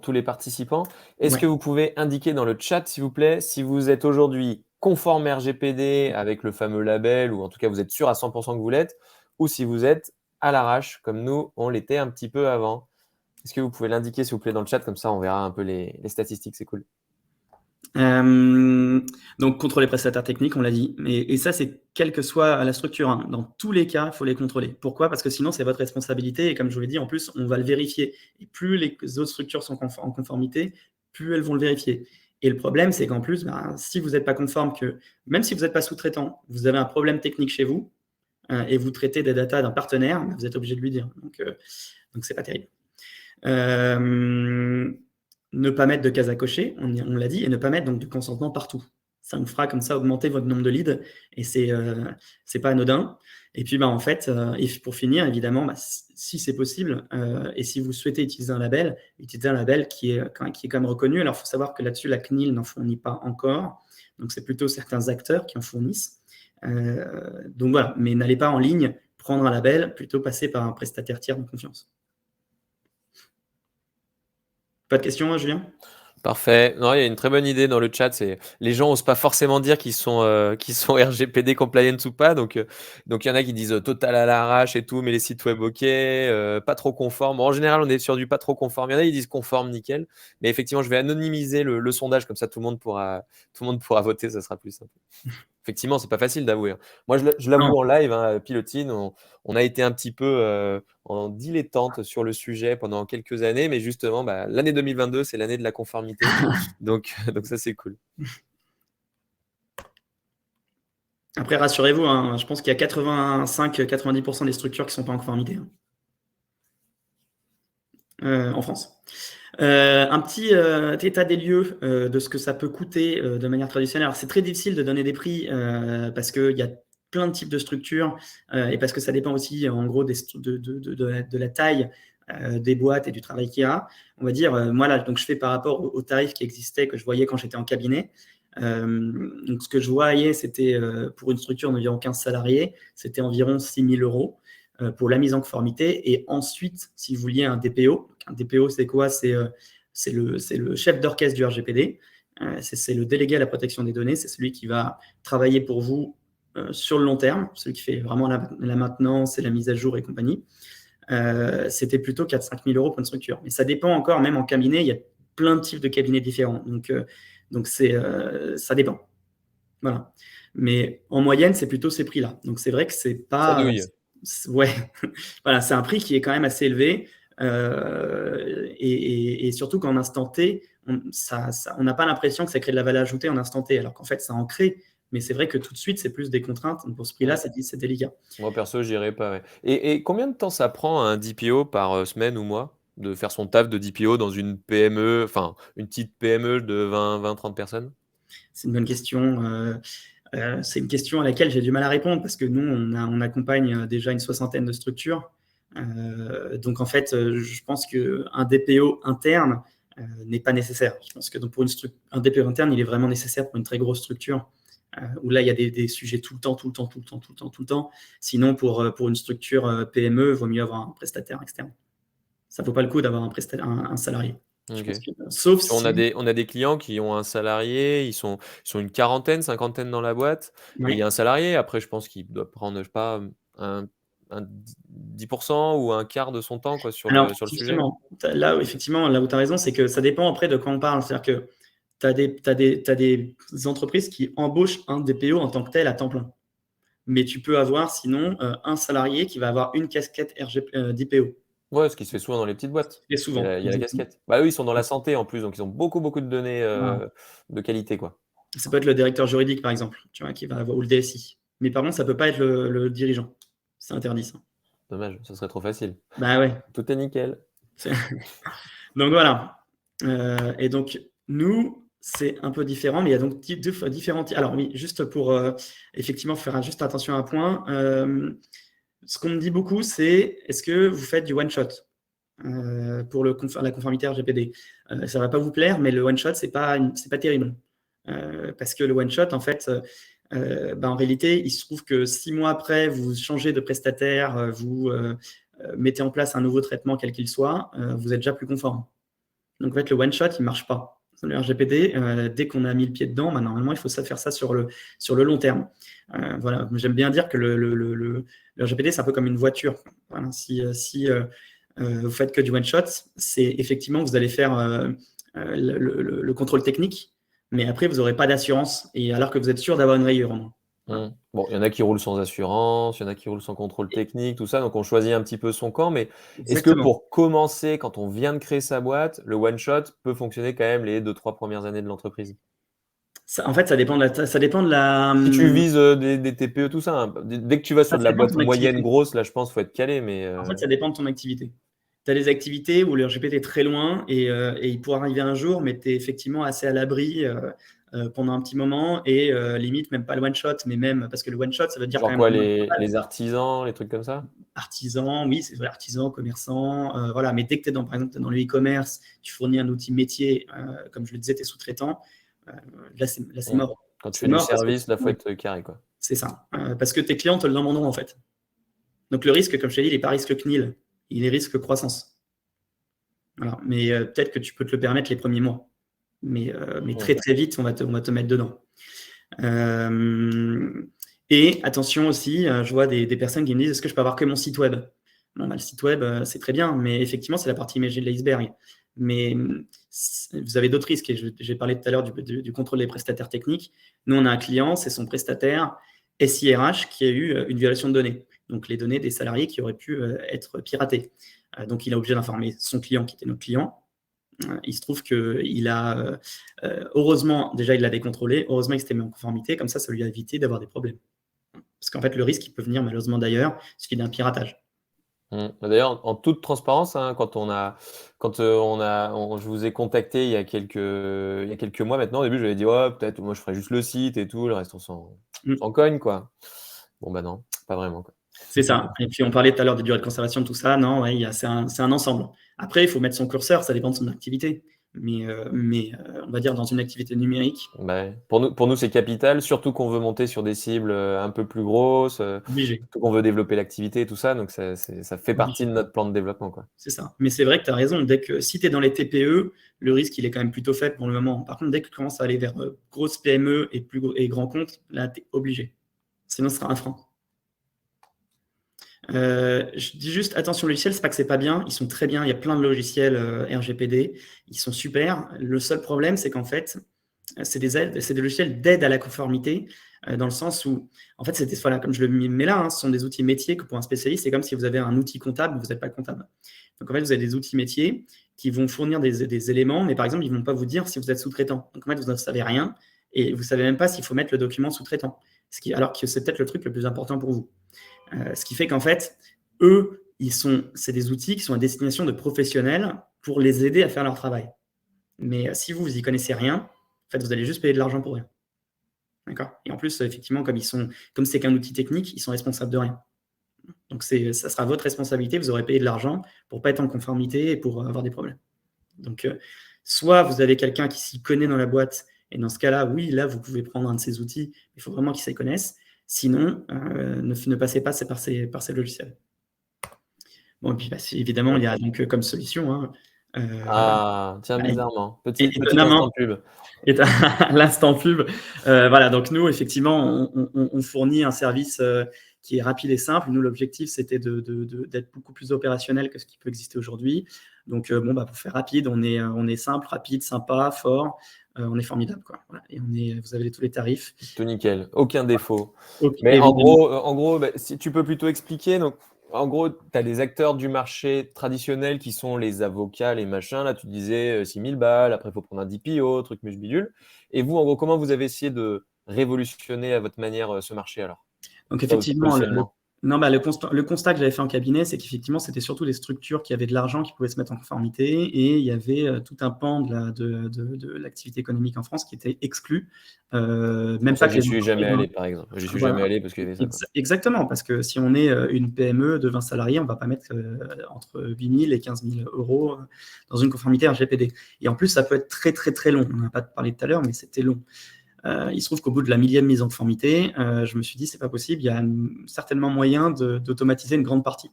tous les participants. Est-ce que vous pouvez indiquer dans le chat, s'il vous plaît, si vous êtes aujourd'hui conforme RGPD avec le fameux label, ou en tout cas vous êtes sûr à 100% que vous l'êtes, ou si vous êtes à l'arrache, comme nous, on l'était un petit peu avant. Est-ce que vous pouvez l'indiquer, s'il vous plaît, dans le chat, comme ça on verra un peu les statistiques, c'est cool. Donc, contrôler les prestataires techniques, on l'a dit. Et ça, c'est quelle que soit la structure, hein. Dans tous les cas, il faut les contrôler. Pourquoi? Parce que sinon, c'est votre responsabilité. Et comme je vous l'ai dit, en plus, on va le vérifier. Et plus les autres structures sont en conformité, plus elles vont le vérifier. Et le problème, c'est qu'en plus, si vous n'êtes pas conforme, même si vous n'êtes pas sous-traitant, vous avez un problème technique chez vous et vous traitez des datas d'un partenaire, vous êtes obligé de lui dire. Donc c'est pas terrible. Ne pas mettre de cases à cocher, on l'a dit, et ne pas mettre donc de consentement partout. Ça nous fera comme ça augmenter votre nombre de leads, et c'est pas anodin. Et puis en fait, et pour finir, évidemment, si c'est possible, et si vous souhaitez utiliser un label, utilisez un label qui est quand même reconnu. Alors, il faut savoir que là-dessus, la CNIL n'en fournit pas encore, donc c'est plutôt certains acteurs qui en fournissent. Donc voilà, mais n'allez pas en ligne prendre un label, plutôt passer par un prestataire tiers de confiance. Pas de questions, Julien? Parfait. Non, il y a une très bonne idée dans le chat. C'est les gens n'osent pas forcément dire qu'ils sont RGPD compliant ou pas. Donc il y en a qui disent total à l'arrache et tout, mais les sites web ok, pas trop conforme. Bon, en général, on est sur du pas trop conforme. Il y en a qui disent conforme, nickel. Mais effectivement, je vais anonymiser le sondage comme ça, tout le monde pourra voter. Ça sera plus simple. Effectivement, c'est pas facile d'avouer. Moi, je l'avoue en live, hein, Pilotine, on a été un petit peu en dilettante sur le sujet pendant quelques années, mais justement, l'année 2022, c'est l'année de la conformité. donc ça, c'est cool. Après, rassurez-vous, hein, je pense qu'il y a 85-90% des structures qui ne sont pas en conformité en France. Un petit état des lieux de ce que ça peut coûter de manière traditionnelle. Alors, c'est très difficile de donner des prix parce qu'il y a plein de types de structures et parce que ça dépend aussi, en gros, de la taille des boîtes et du travail qu'il y a. On va dire, moi, là, donc, je fais par rapport aux tarifs qui existaient, que je voyais quand j'étais en cabinet. Donc, ce que je voyais, c'était pour une structure d'environ 15 salariés, c'était environ 6 000 euros pour la mise en conformité. Et ensuite, si vous vouliez un DPO, un DPO, c'est quoi? C'est le chef d'orchestre du RGPD. C'est le délégué à la protection des données. C'est celui qui va travailler pour vous sur le long terme, celui qui fait vraiment la maintenance et la mise à jour et compagnie. C'était plutôt 4-5 000 euros pour une structure. Mais ça dépend encore, même en cabinet, il y a plein de types de cabinets différents. Donc ça dépend. Voilà. Mais en moyenne, c'est plutôt ces prix-là. Donc c'est vrai que c'est Ça pas. douille. Ouais, voilà, c'est un prix qui est quand même assez élevé. Et surtout qu'en instant T, on n'a pas l'impression que ça crée de la valeur ajoutée en instant T, alors qu'en fait, ça en crée. Mais c'est vrai que tout de suite, c'est plus des contraintes. Donc pour ce prix-là, c'est délicat. Moi, perso, j'irai pas. Ouais. Et combien de temps ça prend à un DPO par semaine ou mois de faire son taf de DPO dans une PME, enfin, une petite PME de 20-30 personnes? C'est une bonne question. C'est une question à laquelle j'ai du mal à répondre parce que nous, on accompagne déjà une soixantaine de structures. Donc, en fait, je pense qu'un DPO interne n'est pas nécessaire. Je pense que donc pour un DPO interne, il est vraiment nécessaire pour une très grosse structure où là, il y a des sujets tout le temps, tout le temps, tout le temps, tout le temps, tout le temps. Sinon, pour une structure PME, il vaut mieux avoir un prestataire externe. Ça ne vaut pas le coup d'avoir un salarié. Je pense Ok. que, sauf On a si. des clients qui ont un salarié, ils sont une quarantaine, cinquantaine dans la boîte, et il y a Ouais. un salarié. Après, je pense qu'il doit prendre, je sais pas, un 10% ou un quart de son temps quoi, sur Alors, le sujet. effectivement, là où tu as raison, c'est que ça dépend après de quoi on parle. C'est-à-dire que t'as des entreprises qui embauchent un DPO en tant que tel à temps plein. Mais tu peux avoir sinon un salarié qui va avoir une casquette DPO. Ouais, ce qui se fait souvent dans les petites boîtes. Et Il y souvent, a, il y a la exactement. casquette. Bah eux, ils sont dans la santé en plus, donc ils ont beaucoup, beaucoup de données Voilà. de qualité, quoi. Ça peut être le directeur juridique, par exemple, tu vois, qui va avoir, ou le DSI. Mais par contre, ça peut pas être le dirigeant. C'est interdit, ça. Dommage, ce serait trop facile. Bah ouais. Tout est nickel. C'est- Donc voilà. Et donc, nous, c'est un peu différent, mais il y a donc différents. Alors oui, juste pour effectivement faire juste attention à un point. Ce qu'on me dit beaucoup, c'est est-ce que vous faites du one-shot pour la conformité RGPD? Ça ne va pas vous plaire, mais le one-shot, c'est pas terrible. Parce que le one-shot, en fait, en réalité, il se trouve que 6 mois après, vous changez de prestataire, vous mettez en place un nouveau traitement, quel qu'il soit, vous êtes déjà plus conforme. Donc, en fait, le one-shot, il ne marche pas. Le RGPD, dès qu'on a mis le pied dedans, normalement, il faut faire ça sur le long terme. Voilà. J'aime bien dire que le RGPD, c'est un peu comme une voiture. Voilà. Si vous faites que du one-shot, c'est effectivement, vous allez faire le contrôle technique, mais après, vous n'aurez pas d'assurance, et alors que vous êtes sûr d'avoir une rayure en moins. Voilà. Bon, il y en a qui roulent sans assurance, il y en a qui roulent sans contrôle technique, tout ça, donc on choisit un petit peu son camp. Mais est-ce que Exactement. pour commencer, quand on vient de créer sa boîte, le one-shot peut fonctionner quand même les 2-3 premières années de l'entreprise? En fait, ça dépend de la. Si tu vises des TPE, tout ça, hein, dès que tu vas sur de Ça la dépend de boîte ton moyenne, activité. grosse, là, je pense qu'il faut être calé, mais En fait, ça dépend de ton activité. Tu as des activités où le RGPD est très loin et il pourra arriver un jour, mais tu es effectivement assez à l'abri pendant un petit moment et limite même pas le one-shot, mais même parce que le one-shot, ça veut dire quand genre même quoi, un nombre les artisans, les trucs comme ça? artisan, oui, c'est vrai, artisan, commerçant, voilà. Mais dès que tu es par exemple, dans le e-commerce, tu fournis un outil métier, comme je le disais, tu es sous-traitant, là, c'est Mm. mort. Quand tu fais C'est du mort parce que service, là, faut être carré, quoi. c'est ça. Parce que tes clients te le demanderont en fait. Donc le risque, comme je t'ai dit, il n'est pas risque CNIL, il est risque croissance. Voilà. Mais peut-être que tu peux te le permettre les premiers mois. Mais très très vite, on va te mettre dedans. Et attention aussi, je vois des personnes qui me disent est-ce que je peux avoir que mon site web? Bon, le site web, c'est très bien, mais effectivement, c'est la partie imagée de l'iceberg. Mais vous avez d'autres risques. Et j'ai parlé tout à l'heure du contrôle des prestataires techniques. Nous, on a un client, c'est son prestataire SIRH qui a eu une violation de données. Donc, les données des salariés qui auraient pu être piratées. Donc, il est obligé d'informer son client qui était notre client. Il se trouve qu'il a, heureusement, déjà, il l'a décontrôlé. Heureusement, il s'était mis en conformité. Comme ça lui a évité d'avoir des problèmes. Parce qu'en fait, le risque, il peut venir malheureusement d'ailleurs, il suffit d'un piratage. D'ailleurs, en toute transparence, hein, je vous ai contacté il y a quelques mois maintenant. Au début, j'avais dit, ouais, peut-être, moi, je ferais juste le site et tout, le reste, s'en cogne, quoi. Bon, bah non, pas vraiment, quoi. C'est ça. Et puis, on parlait tout à l'heure des durées de conservation, tout ça. Non, ouais, c'est un ensemble. Après, il faut mettre son curseur, ça dépend de son activité. Mais on va dire dans une activité numérique, Bah ouais. Pour nous, c'est capital, surtout qu'on veut monter sur des cibles un peu plus grosses, obligé. surtout qu'on veut développer l'activité et tout ça. Donc, ça fait partie de Obligé. notre plan de développement, quoi. C'est ça. Mais c'est vrai que tu as raison. Si tu es dans les TPE, le risque, il est quand même plutôt faible pour le moment. Par contre, dès que tu commences à aller vers grosses PME et grands comptes, là, tu es obligé. Sinon, ce sera un frein. Je dis juste, attention, logiciel, c'est pas que c'est pas bien. Ils sont très bien. Il y a plein de logiciels RGPD. Ils sont super. Le seul problème, c'est qu'en fait, c'est des logiciels d'aide à la conformité, dans le sens où, en fait, voilà, comme je le mets là, ce sont des outils métiers que pour un spécialiste, c'est comme si vous avez un outil comptable, vous n'êtes pas comptable. Donc, en fait, vous avez des outils métiers qui vont fournir des éléments, mais par exemple, ils ne vont pas vous dire si vous êtes sous-traitant. Donc, en fait, vous ne savez rien et vous ne savez même pas s'il faut mettre le document sous-traitant, alors que c'est peut-être le truc le plus important pour vous. Ce qui fait qu'en fait, eux, c'est des outils qui sont à destination de professionnels pour les aider à faire leur travail. Mais si vous n'y connaissez rien, en fait, vous allez juste payer de l'argent pour rien. D'accord ? Et en plus, effectivement, comme c'est qu'un outil technique, ils sont responsables de rien. Donc, ça sera votre responsabilité. Vous aurez payé de l'argent pour ne pas être en conformité et pour avoir des problèmes. Donc, soit vous avez quelqu'un qui s'y connaît dans la boîte, et dans ce cas-là, oui, là, vous pouvez prendre un de ces outils. Il faut vraiment qu'ils s'y connaissent. Sinon, ne passez pas par ces logiciels. Bon, et puis, évidemment, il y a donc comme solution. Tiens, bizarrement. Petit étonnamment, instant pub. Et à l'instant pub. Voilà, donc nous, effectivement, on fournit un service qui est rapide et simple. Nous, l'objectif, c'était d'être beaucoup plus opérationnel que ce qui peut exister aujourd'hui. Donc, pour faire rapide, on est simple, rapide, sympa, fort. On est formidable, quoi. Voilà. Et vous avez tous les tarifs. Tout nickel, aucun défaut. Okay, Mais en gros, si tu peux plutôt expliquer, donc, en gros, tu as des acteurs du marché traditionnel qui sont les avocats, les machins. Là, tu disais 6 000 balles, après, il faut prendre un DPO, truc muche bidule. Et vous, en gros, comment vous avez essayé de révolutionner à votre manière ce marché alors? Donc, effectivement, le constat que j'avais fait en cabinet, c'est qu'effectivement, c'était surtout les structures qui avaient de l'argent qui pouvaient se mettre en conformité et il y avait tout un pan de l'activité économique en France qui était exclu. Même pas que j'y suis jamais allé, par exemple. J'y suis jamais allé parce qu'il y avait ça. Exactement, parce que si on est une PME de 20 salariés, on ne va pas mettre entre 8 000 et 15 000 euros dans une conformité RGPD. Et en plus, ça peut être très, très, très long. On n'a pas parlé tout à l'heure, mais c'était long. Il se trouve qu'au bout de la 1000e mise en conformité, je me suis dit, c'est pas possible, il y a certainement moyen d'automatiser une grande partie.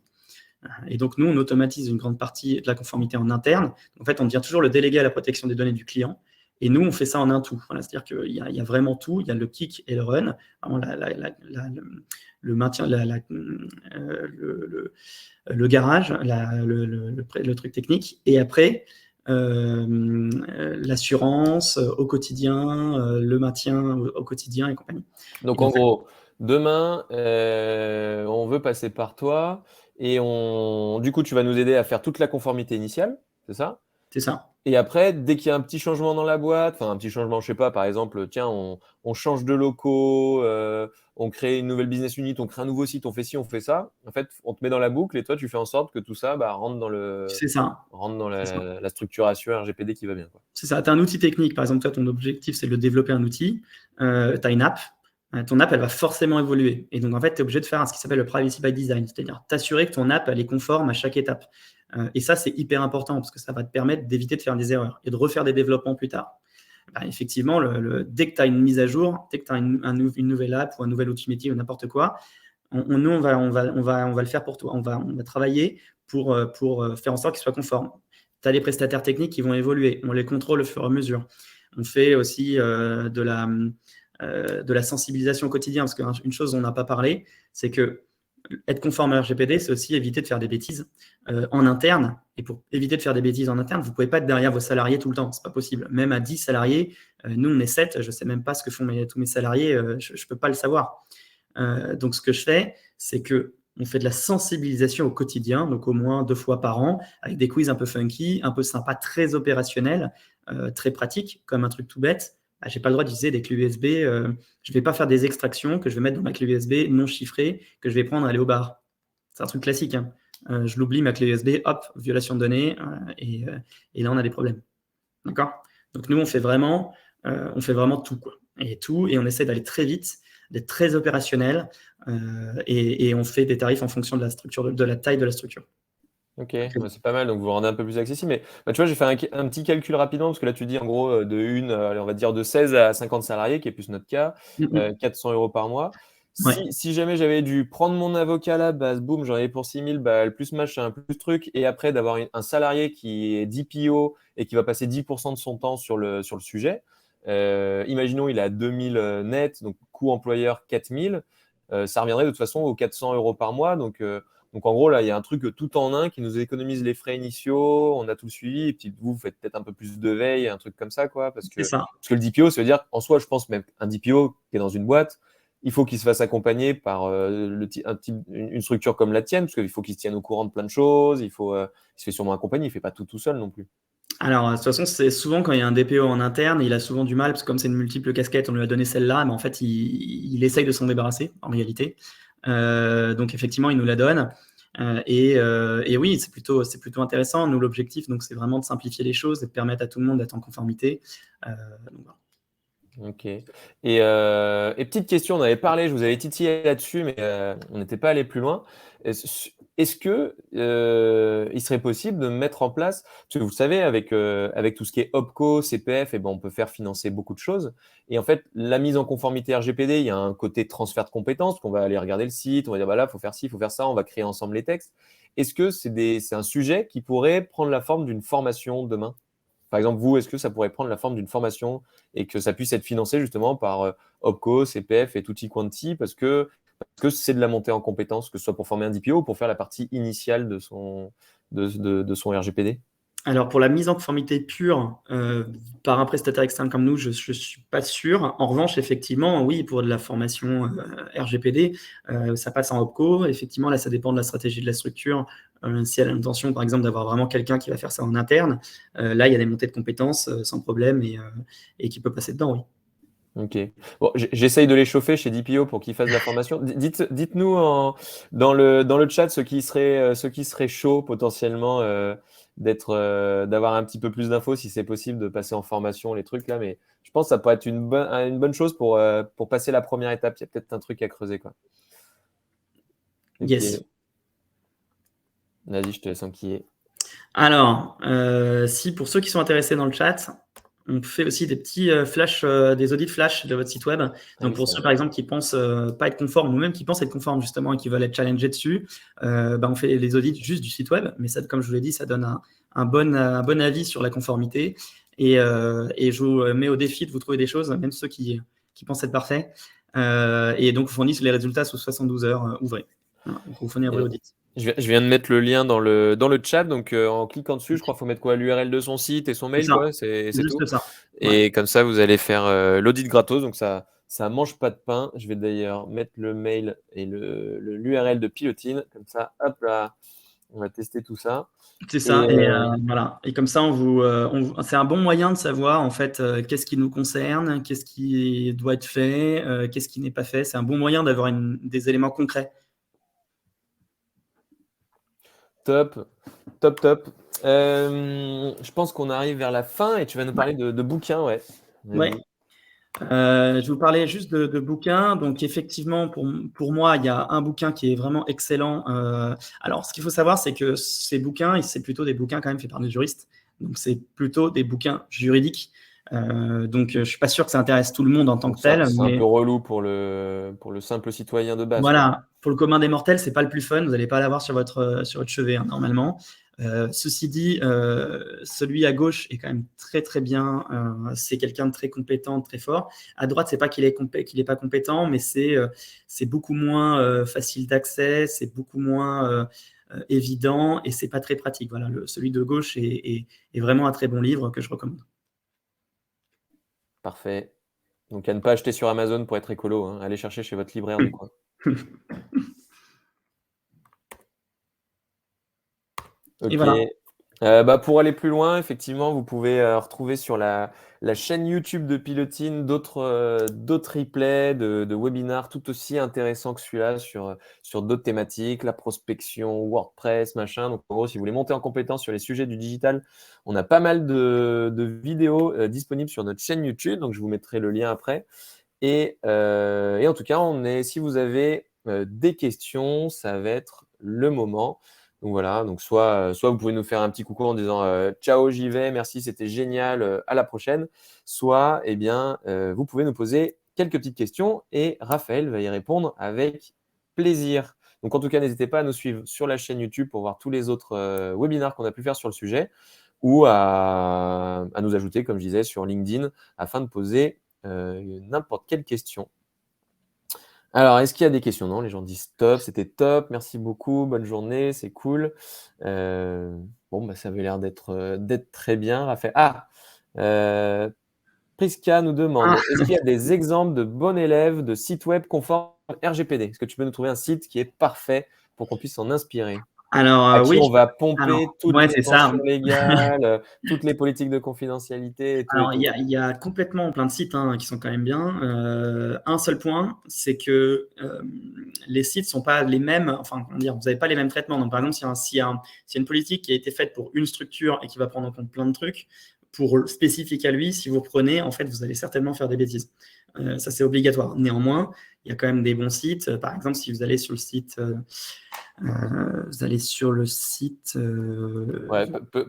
Et donc, nous, on automatise une grande partie de la conformité en interne. En fait, on devient toujours le délégué à la protection des données du client. Et nous, on fait ça en un tout. Voilà, c'est-à-dire qu'il y a vraiment tout. Il y a le kick et le run, le maintien, le garage, le truc technique. Et après, l'assurance au quotidien, le maintien au quotidien et compagnie. Donc, en gros, demain, on veut passer par toi et du coup, tu vas nous aider à faire toute la conformité initiale, c'est ça? C'est ça. Et après, dès qu'il y a un petit changement dans la boîte, enfin un petit changement, je sais pas, par exemple, tiens, on change de locaux, on crée une nouvelle business unit, on crée un nouveau site, on fait ci, on fait ça. En fait, on te met dans la boucle et toi, tu fais en sorte que tout ça rentre dans la structuration RGPD qui va bien, quoi. C'est ça. Tu as un outil technique. Par exemple, toi, ton objectif, c'est de développer un outil. Tu as une app. Ton app, elle va forcément évoluer. Et donc, en fait, tu es obligé de faire ce qui s'appelle le privacy by design, c'est-à-dire t'assurer que ton app, elle est conforme à chaque étape. Et ça, c'est hyper important parce que ça va te permettre d'éviter de faire des erreurs et de refaire des développements plus tard. Effectivement, dès que tu as une mise à jour, dès que tu as une nouvelle app ou un nouvel outil métier ou n'importe quoi, nous, on va le faire pour toi. On va travailler pour faire en sorte qu'il soit conforme. Tu as les prestataires techniques qui vont évoluer. On les contrôle au fur et à mesure. On fait aussi de la sensibilisation au quotidien, parce qu'une chose dont on n'a pas parlé, c'est que être conforme à RGPD, c'est aussi éviter de faire des bêtises en interne. Et pour éviter de faire des bêtises en interne, vous ne pouvez pas être derrière vos salariés tout le temps. Ce n'est pas possible. Même à 10 salariés, nous, on est 7. Je ne sais même pas ce que font tous mes salariés. Je ne peux pas le savoir. Donc, ce que je fais, c'est qu'on fait de la sensibilisation au quotidien, donc au moins 2 fois par an, avec des quiz un peu funky, un peu sympa, très opérationnels, très pratiques, comme un truc tout bête. j'ai pas le droit d'utiliser des clés USB. Je vais pas faire des extractions que je vais mettre dans ma clé USB non chiffrée que je vais prendre aller au bar. C'est un truc classique, hein. Je l'oublie, ma clé USB, hop, violation de données, et là, on a des problèmes. D'accord? Donc, nous, on fait vraiment tout, quoi. Et on essaie d'aller très vite, d'être très opérationnel, et on fait des tarifs en fonction de la structure, de la taille de la structure. Ok, bah, c'est pas mal, donc vous rendez un peu plus accessible. Mais bah, tu vois, j'ai fait un petit calcul rapidement, parce que là, tu dis en gros allez, on va dire de 16 à 50 salariés, qui est plus notre cas, 400 euros par mois. Ouais, Si jamais j'avais dû prendre mon avocat à la base, boum, j'en avais pour 6 000 balles, plus machin, plus truc, et après d'avoir un salarié qui est DPO et qui va passer 10% de son temps sur le sujet, imaginons il est à 2000 net, donc coût employeur 4000, ça reviendrait de toute façon aux 400 euros par mois. Donc en gros, là, il y a un truc tout en un qui nous économise les frais initiaux, on a tout le suivi, et puis vous faites peut-être un peu plus de veille, un truc comme ça, quoi. Parce c'est que, ça. parce que le DPO, ça veut dire, en soi, je pense même un DPO qui est dans une boîte, il faut qu'il se fasse accompagner par une structure comme la tienne, parce qu'il faut qu'il se tienne au courant de plein de choses, il se fait sûrement accompagner, il ne fait pas tout seul non plus. Alors, de toute façon, c'est souvent quand il y a un DPO en interne, il a souvent du mal, parce que comme c'est une multiple casquette, on lui a donné celle-là, mais en fait, il essaye de s'en débarrasser, en réalité. Donc, effectivement, il nous la donne. Et oui, c'est plutôt intéressant. Nous, l'objectif, donc, c'est vraiment de simplifier les choses et de permettre à tout le monde d'être en conformité. Donc, voilà. Ok. Et petite question, on avait parlé, je vous avais titillé là-dessus, mais on n'était pas allé plus loin. Est-ce que il serait possible de mettre en place, parce que vous savez, avec tout ce qui est OPCO, CPF, et ben, on peut faire financer beaucoup de choses. Et en fait, la mise en conformité RGPD, il y a un côté transfert de compétences, qu'on va aller regarder le site, on va dire, bah là, il faut faire ci, il faut faire ça, on va créer ensemble les textes. Est-ce que c'est un sujet qui pourrait prendre la forme d'une formation demain? Par exemple, vous, est-ce que ça pourrait prendre la forme d'une formation et que ça puisse être financé justement par OPCO, CPF et tutti quanti parce que c'est de la montée en compétences, que ce soit pour former un DPO ou pour faire la partie initiale de son RGPD? Alors, pour la mise en conformité pure par un prestataire externe comme nous, je ne suis pas sûr. En revanche, effectivement, oui, pour de la formation RGPD, ça passe en OPCO. Effectivement, là, ça dépend de la stratégie de la structure. Si elle a l'intention, par exemple, d'avoir vraiment quelqu'un qui va faire ça en interne, là, il y a des montées de compétences sans problème et qui peut passer dedans, oui. Ok. Bon, j'essaye de les chauffer chez DPO pour qu'ils fassent la formation. Dites-nous dans le chat ceux qui seraient chauds potentiellement d'avoir un petit peu plus d'infos si c'est possible de passer en formation, les trucs là. Mais je pense que ça pourrait être une bonne chose pour passer la première étape. Il y a peut-être un truc à creuser, quoi. Ok. Yes. Vas-y, je te laisse enquiller. Alors, si pour ceux qui sont intéressés dans le chat, on fait aussi des petits flash, des audits flash de votre site web. Ah Donc, oui, pour c'est ceux, vrai. par exemple, qui pensent pas être conformes ou même qui pensent être conformes justement et qui veulent être challengés dessus, on fait les audits juste du site web. Mais ça, comme je vous l'ai dit, ça donne un bon avis sur la conformité. Et je vous mets au défi de vous trouver des choses, même ceux qui pensent être parfaits. Et donc, vous fournissent les résultats sous 72 heures ouvrées. Voilà, donc, vous fournissez un vrai Et audit. je viens de mettre le lien dans le chat. Donc, en cliquant dessus, je crois qu'il faut mettre quoi? L'URL de son site et son C'est mail, ça, quoi. C'est juste tout. ça. Ouais. Et comme ça, vous allez faire l'audit gratos. Donc, ça mange pas de pain. Je vais d'ailleurs mettre le mail et l'URL de Pilotine. Comme ça, hop là, on va tester tout ça. C'est Et ça, et voilà. Et comme ça, c'est un bon moyen de savoir en fait qu'est-ce qui nous concerne, qu'est-ce qui doit être fait, qu'est-ce qui n'est pas fait. C'est un bon moyen d'avoir des éléments concrets. top, top, top. Je pense qu'on arrive vers la fin et tu vas nous Ouais. parler de bouquins, ouais. Ouais. Vas-y. Je vous parlais juste de bouquins. Donc effectivement, pour moi, il y a un bouquin qui est vraiment excellent. Alors, ce qu'il faut savoir, c'est que ces bouquins, c'est plutôt des bouquins quand même faits par des juristes. Donc c'est plutôt des bouquins juridiques. Donc je suis pas sûr que ça intéresse tout le monde en tant Donc, que tel, c'est un peu mais relou pour le simple citoyen de base, quoi. voilà, pour le commun des mortels, c'est pas le plus fun. Vous n'allez pas l'avoir sur votre chevet, hein, normalement. Ceci dit, celui à gauche est quand même très très bien. C'est quelqu'un de très compétent, de très fort. À droite, c'est pas qu'il est pas compétent, mais c'est beaucoup moins facile d'accès, c'est beaucoup moins évident et c'est pas très pratique. Voilà, celui de gauche est vraiment un très bon livre que je recommande. Parfait. Donc, à ne pas acheter sur Amazon pour être écolo, hein. Allez chercher chez votre libraire du coin. Et Ok. voilà. Pour aller plus loin, effectivement, vous pouvez retrouver sur la chaîne YouTube de Pilotine d'autres replays de webinars tout aussi intéressants que celui-là sur d'autres thématiques, la prospection, WordPress, machin. Donc, en gros, si vous voulez monter en compétence sur les sujets du digital, on a pas mal de vidéos disponibles sur notre chaîne YouTube. Donc, je vous mettrai le lien après. Et en tout cas, si vous avez des questions, ça va être le moment. Donc voilà, donc soit vous pouvez nous faire un petit coucou en disant ciao, j'y vais, merci, c'était génial, à la prochaine. Soit, eh bien, vous pouvez nous poser quelques petites questions et Raphaël va y répondre avec plaisir. Donc en tout cas, n'hésitez pas à nous suivre sur la chaîne YouTube pour voir tous les autres webinars qu'on a pu faire sur le sujet ou à nous ajouter, comme je disais, sur LinkedIn afin de poser n'importe quelle question. Alors, est-ce qu'il y a des questions? Non, les gens disent stop, c'était top, merci beaucoup, bonne journée, c'est cool. Ça avait l'air d'être très bien, Raphaël. Priska nous demande, est-ce qu'il y a des exemples de bons élèves de sites web conformes RGPD? Est-ce que tu peux nous trouver un site qui est parfait pour qu'on puisse s'en inspirer? À qui Oui, on va pomper toutes ouais, les c'est ça. mentions légales, toutes les politiques de confidentialité et tout et Alors, tout. il y a complètement plein de sites qui sont quand même bien. Un seul point, c'est que les sites ne sont pas les mêmes. Enfin, comment dire, vous n'avez pas les mêmes traitements. Donc, par exemple, s'il y a une politique qui a été faite pour une structure et qui va prendre en compte plein de trucs, pour spécifique à lui, si vous prenez, en fait, vous allez certainement faire des bêtises. Ça, c'est obligatoire. Néanmoins, il y a quand même des bons sites. Par exemple, si vous allez sur le site... Ouais,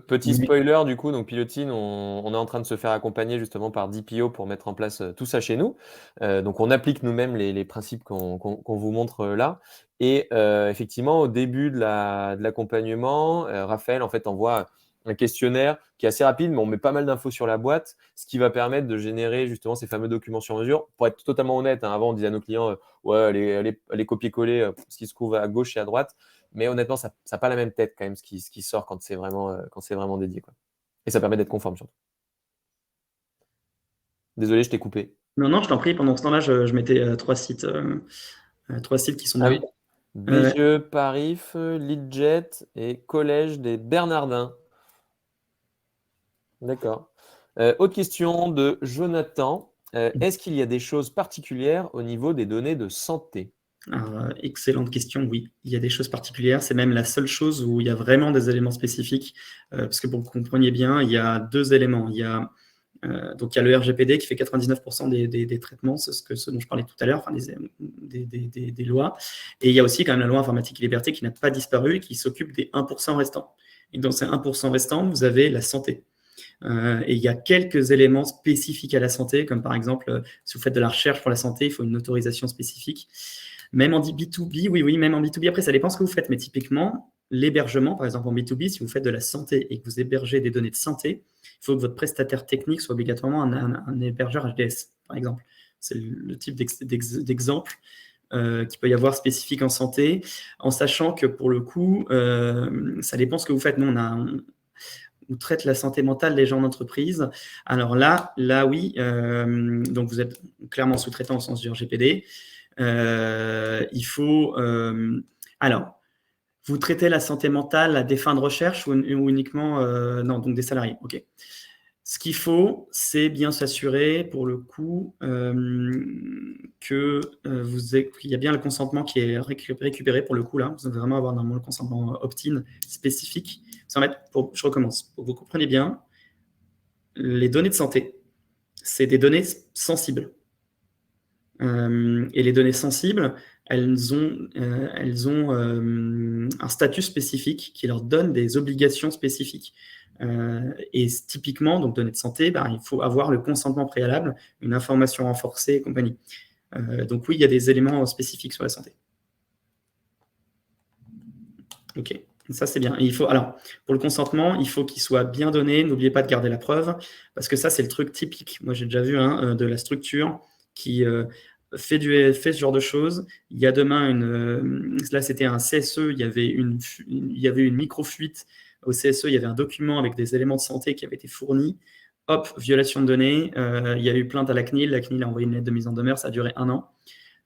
petit spoiler du coup, donc Pilotine, on est en train de se faire accompagner justement par DPO pour mettre en place tout ça chez nous. Donc on applique nous-mêmes les principes qu'on vous montre là. Et effectivement, au début de l'accompagnement, Raphaël en fait envoie un questionnaire qui est assez rapide, mais on met pas mal d'infos sur la boîte, ce qui va permettre de générer justement ces fameux documents sur mesure. Pour être totalement honnête, avant on disait à nos clients, ouais, allez copier-coller ce qui se trouve à gauche et à droite. Mais honnêtement, ça n'a pas la même tête quand même ce qui sort quand c'est vraiment dédié, quoi. Et ça permet d'être conforme surtout. Désolé, je t'ai coupé. Non, je t'en prie. Pendant ce temps-là, je mettais trois sites qui sont Ah bien. oui. BGE, Parif, Leadjet et Collège des Bernardins. D'accord. Autre question de Jonathan. Est-ce qu'il y a des choses particulières au niveau des données de santé? Alors, excellente question, oui. Il y a des choses particulières. C'est même la seule chose où il y a vraiment des éléments spécifiques. Parce que pour que vous compreniez bien, il y a deux éléments. Il y a le RGPD qui fait 99% des traitements, c'est ce dont je parlais tout à l'heure, enfin, des lois. Et il y a aussi quand même la loi informatique et liberté qui n'a pas disparu et qui s'occupe des 1% restants. Et dans ces 1% restants, vous avez la santé. Et il y a quelques éléments spécifiques à la santé, comme par exemple, si vous faites de la recherche pour la santé, il faut une autorisation spécifique. Même en B2B, oui, même en B2B, après, ça dépend ce que vous faites, mais typiquement, l'hébergement, par exemple en B2B, si vous faites de la santé et que vous hébergez des données de santé, il faut que votre prestataire technique soit obligatoirement un hébergeur HDS, par exemple. C'est le type d'exemple qu'il peut y avoir spécifique en santé, en sachant que pour le coup, ça dépend ce que vous faites. Nous, on traite la santé mentale des gens d'entreprise. Alors là oui, donc vous êtes clairement sous-traitant au sens du RGPD. Il faut... alors, vous traitez la santé mentale à des fins de recherche ou uniquement... non, donc des salariés, ok. Ce qu'il faut, c'est bien s'assurer, pour le coup, qu'il y a bien le consentement qui est récupéré, pour le coup, là. Vous allez vraiment avoir normalement le consentement opt-in spécifique. Je recommence. Pour que vous compreniez bien, les données de santé, c'est des données sensibles. Et les données sensibles, elles ont un statut spécifique qui leur donne des obligations spécifiques. Et typiquement, donc données de santé, il faut avoir le consentement préalable, une information renforcée et compagnie. Donc oui, il y a des éléments spécifiques sur la santé. Ok, ça c'est bien. Alors, pour le consentement, il faut qu'il soit bien donné. N'oubliez pas de garder la preuve, parce que ça, c'est le truc typique. Moi, j'ai déjà vu de la structure qui fait ce genre de choses. Il y a demain là, c'était un CSE. Il y avait une micro-fuite au CSE. Il y avait un document avec des éléments de santé qui avaient été fournis. Hop, violation de données. Il y a eu plainte à la CNIL. La CNIL a envoyé une lettre de mise en demeure. Ça a duré 1 an.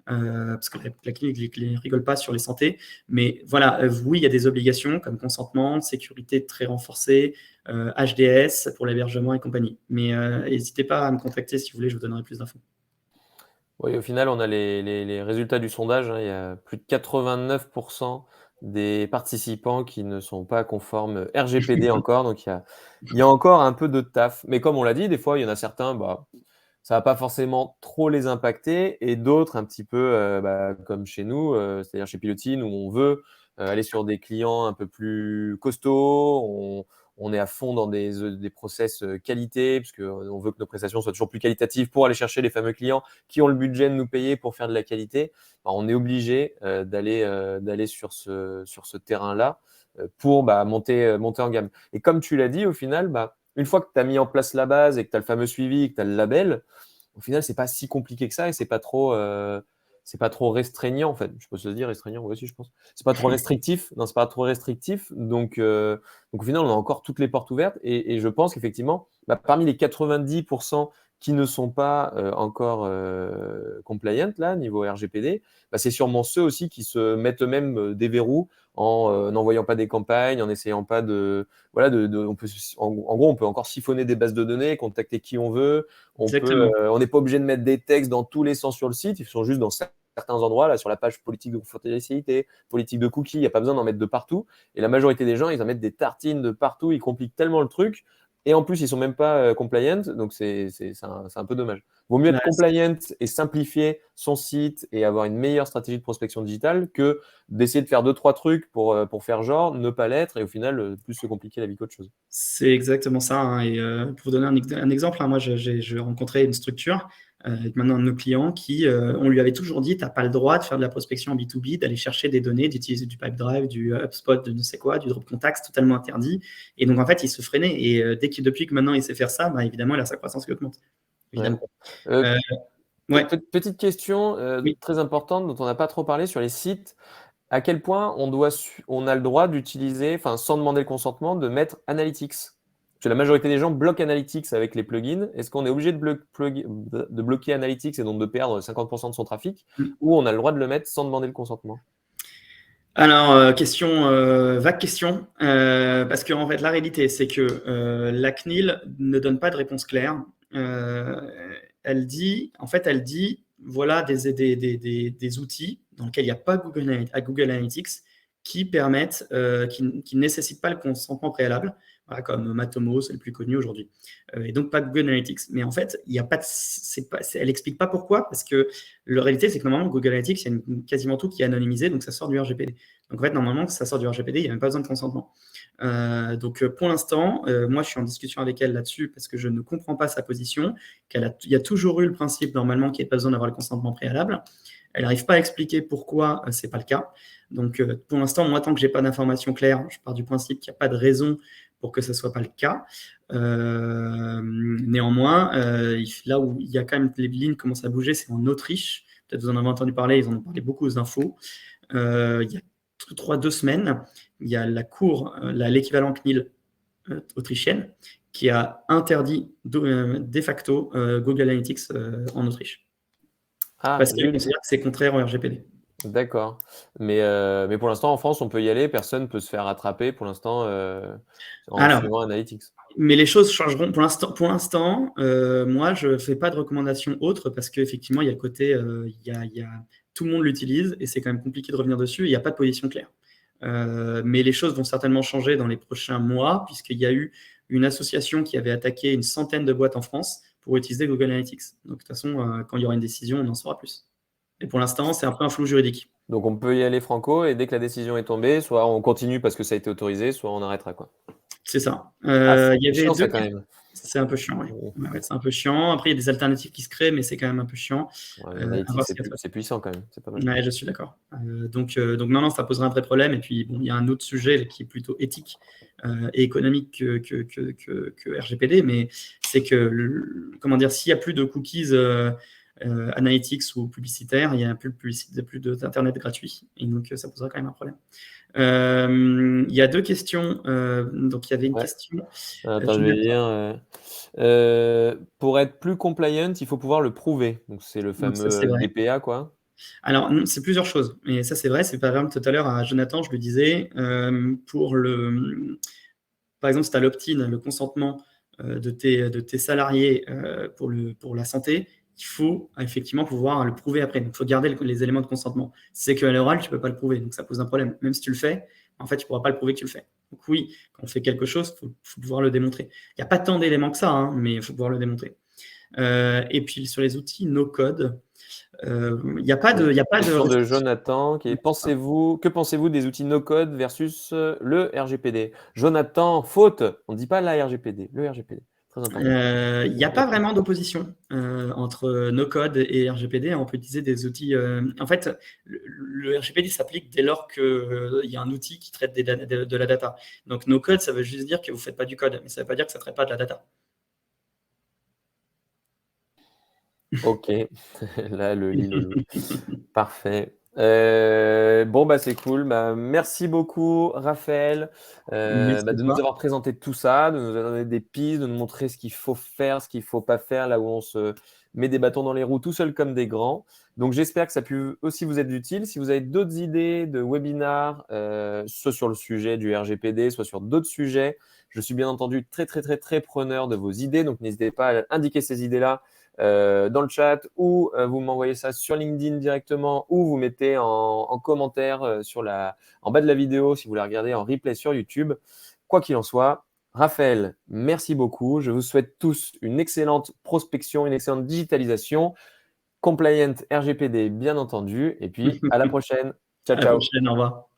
parce que la CNIL ne rigole pas sur les santé. Mais voilà, oui, il y a des obligations comme consentement, sécurité très renforcée, HDS pour l'hébergement et compagnie. Mais n'hésitez pas à me contacter si vous voulez, je vous donnerai plus d'infos. Oui, au final, on a les résultats du sondage, hein. Il y a plus de 89% des participants qui ne sont pas conformes RGPD encore. Donc, il y a encore un peu de taf. Mais comme on l'a dit, des fois, il y en a certains, bah, ça va pas forcément trop les impacter, et d'autres un petit peu bah, comme chez nous, c'est-à-dire chez Pilotine, où on veut aller sur des clients un peu plus costauds, on est à fond dans des process qualité, parce qu'on veut que nos prestations soient toujours plus qualitatives pour aller chercher les fameux clients qui ont le budget de nous payer pour faire de la qualité. Bah, on est obligé d'aller sur ce terrain-là pour bah, monter en gamme. Et comme tu l'as dit, au final, bah, une fois que tu as mis en place la base et que tu as le fameux suivi, que tu as le label, au final, c'est pas si compliqué que ça, et c'est pas trop restreignant, en fait. Je peux se dire restreignant, moi aussi, je pense. C'est pas trop restrictif. Non, c'est pas trop restrictif. Donc au final, on a encore toutes les portes ouvertes, et je pense qu'effectivement, bah, parmi les 90% qui ne sont pas encore compliant, là, niveau RGPD, bah, c'est sûrement ceux aussi qui se mettent eux-mêmes des verrous en n'envoyant pas des campagnes, en essayant pas de, voilà, en gros, on peut encore siphonner des bases de données, contacter qui on veut. Exactement. On n'est pas obligé de mettre des textes dans tous les sens sur le site. Ils sont juste dans certains endroits, là, sur la page politique de confidentialité, politique de cookies. Il n'y a pas besoin d'en mettre de partout. Et la majorité des gens, ils en mettent des tartines de partout. Ils compliquent tellement le truc. Et en plus, ils sont même pas compliant. Donc, c'est un peu dommage. Vaut mieux être Bah, compliant et simplifier son site et avoir une meilleure stratégie de prospection digitale que d'essayer de faire 2-3 trucs pour faire genre, ne pas l'être, et au final, plus se compliquer la vie qu'autre chose. c'est exactement ça, hein. Et pour vous donner un exemple, hein, moi, j'ai rencontré une structure avec maintenant un de nos clients qui, on lui avait toujours dit, tu n'as pas le droit de faire de la prospection en B2B, d'aller chercher des données, d'utiliser du Pipedrive, du HubSpot, de ne sais quoi, du Drop Contact, c'est totalement interdit. Et donc, en fait, il se freinait. Et depuis que maintenant il sait faire ça, bah, évidemment, il a sa croissance qui augmente. Ouais. Évidemment. Euh, ouais, Petite question oui. très importante dont on n'a pas trop parlé sur les sites. À quel point on a le droit d'utiliser, enfin, sans demander le consentement, de mettre Analytics? Parce que la majorité des gens bloquent Analytics avec les plugins. Est-ce qu'on est obligé de bloquer Analytics et donc de perdre 50% de son trafic, ou on a le droit de le mettre sans demander le consentement? Alors, vague question, parce qu'en fait, la réalité, c'est que la CNIL ne donne pas de réponse claire. Elle dit, voilà des outils dans lesquels il n'y a pas Google Analytics qui permettent, qui ne nécessitent pas le consentement préalable, voilà, comme Matomo, c'est le plus connu aujourd'hui. Et donc pas Google Analytics. Mais en fait, il y a pas elle explique pas pourquoi, parce que la réalité, c'est que normalement, Google Analytics, il y a quasiment tout qui est anonymisé, donc ça sort du RGPD. Donc en fait, normalement, ça sort du RGPD, il n'y a même pas besoin de consentement. Donc pour l'instant, moi je suis en discussion avec elle là-dessus parce que je ne comprends pas sa position, il y a toujours eu le principe normalement qu'il n'y a pas besoin d'avoir le consentement préalable. Elle n'arrive pas à expliquer pourquoi ce n'est pas le cas. Donc pour l'instant, moi tant que je n'ai pas d'informations claires, je pars du principe qu'il n'y a pas de raison pour que ce ne soit pas le cas. Néanmoins, là où il y a quand même les lignes commencent à bouger, c'est en Autriche. Peut-être vous en avez entendu parler, ils en ont parlé beaucoup aux infos. Il y a 2 semaines, il y a la cour, l'équivalent CNIL autrichienne, qui a interdit de facto Google Analytics en Autriche. Ah, Parce j'ai qu'elle eu. considère que c'est contraire au RGPD. D'accord. Mais pour l'instant, en France, on peut y aller, personne ne peut se faire attraper pour l'instant en Alors, suivant Analytics. mais les choses changeront. Pour l'instant, moi, je ne fais pas de recommandations autres parce qu'effectivement, il y a le côté, tout le monde l'utilise et c'est quand même compliqué de revenir dessus. Il n'y a pas de position claire. Mais les choses vont certainement changer dans les prochains mois puisqu'il y a eu une association qui avait attaqué une centaine de boîtes en France pour utiliser Google Analytics. Donc, de toute façon, quand il y aura une décision, on en saura plus. Et pour l'instant, c'est un peu un flou juridique. Donc on peut y aller franco, et dès que la décision est tombée, soit on continue parce que ça a été autorisé, soit on arrêtera, quoi. C'est ça. Ah, Il y c'est avait chiant ça deux. quand même. C'est un peu chiant, oui. Ouais, Ouais, c'est un peu chiant. Après, il y a des alternatives qui se créent, mais c'est quand même un peu chiant. mais À Analytics, voir ce qu'il y a. c'est puissant quand même, c'est pas mal. Ouais, je suis d'accord. Donc non, non, ça poserait un vrai problème. Et puis, bon, il y a un autre sujet qui est plutôt éthique et économique que RGPD, mais c'est que, comment dire, s'il n'y a plus de cookies analytics ou publicitaires, il n'y a plus d'Internet gratuit. Et donc, ça posera quand même un problème. Il y a 2 questions. Donc, il y avait une Ouais. question. Attends, Je je ne vais l'ai pas. lire. Pour être plus compliant, il faut pouvoir le prouver. Donc c'est le Donc, ça, c'est fameux vrai. DPA, quoi. Alors, c'est plusieurs choses. Et ça, c'est vrai. C'est par exemple, tout à l'heure, à Jonathan, je lui disais, par exemple, si tu as l'opt-in, le consentement de tes salariés pour la santé, il faut effectivement pouvoir le prouver après. Donc, il faut garder les éléments de consentement. Si c'est qu'à l'oral, tu ne peux pas le prouver. Donc, ça pose un problème. Même si tu le fais, en fait, tu ne pourras pas le prouver que tu le fais. Donc, oui, quand on fait quelque chose, il faut pouvoir le démontrer. Il n'y a pas tant d'éléments que ça, hein, mais il faut pouvoir le démontrer. Et puis, sur les outils no-code, il n'y a pas de, Oui. y a pas de Question de restriction. Jonathan que pensez-vous des outils no-code versus le RGPD? Jonathan, faute, on ne dit pas la RGPD, le RGPD. Très important. Il n'y a pas vraiment d'opposition entre no-code et RGPD. On peut utiliser des outils. En fait, le RGPD s'applique dès lors qu'il y a un outil qui traite de la data. Donc, no-code, ça veut juste dire que vous ne faites pas du code, mais ça ne veut pas dire que ça ne traite pas de la data. Ok, là, le lilolo. Parfait. Bon, bah, c'est cool. Bah, merci beaucoup, Raphaël, Merci à de nous toi. avoir présenté tout ça, de nous donner des pistes, de nous montrer ce qu'il faut faire, ce qu'il ne faut pas faire, là où on se met des bâtons dans les roues tout seul comme des grands. Donc, j'espère que ça a pu aussi vous être utile. Si vous avez d'autres idées de webinars, soit sur le sujet du RGPD, soit sur d'autres sujets, je suis bien entendu très, très, très, très preneur de vos idées. Donc, n'hésitez pas à indiquer ces idées-là dans le chat ou vous m'envoyez ça sur LinkedIn directement ou vous mettez en commentaire en bas de la vidéo si vous la regardez en replay sur YouTube. Quoi qu'il en soit, Raphaël, merci beaucoup. Je vous souhaite tous une excellente prospection, une excellente digitalisation, compliant RGPD bien entendu. Et puis à la prochaine. Ciao, À la ciao. prochaine. Au revoir.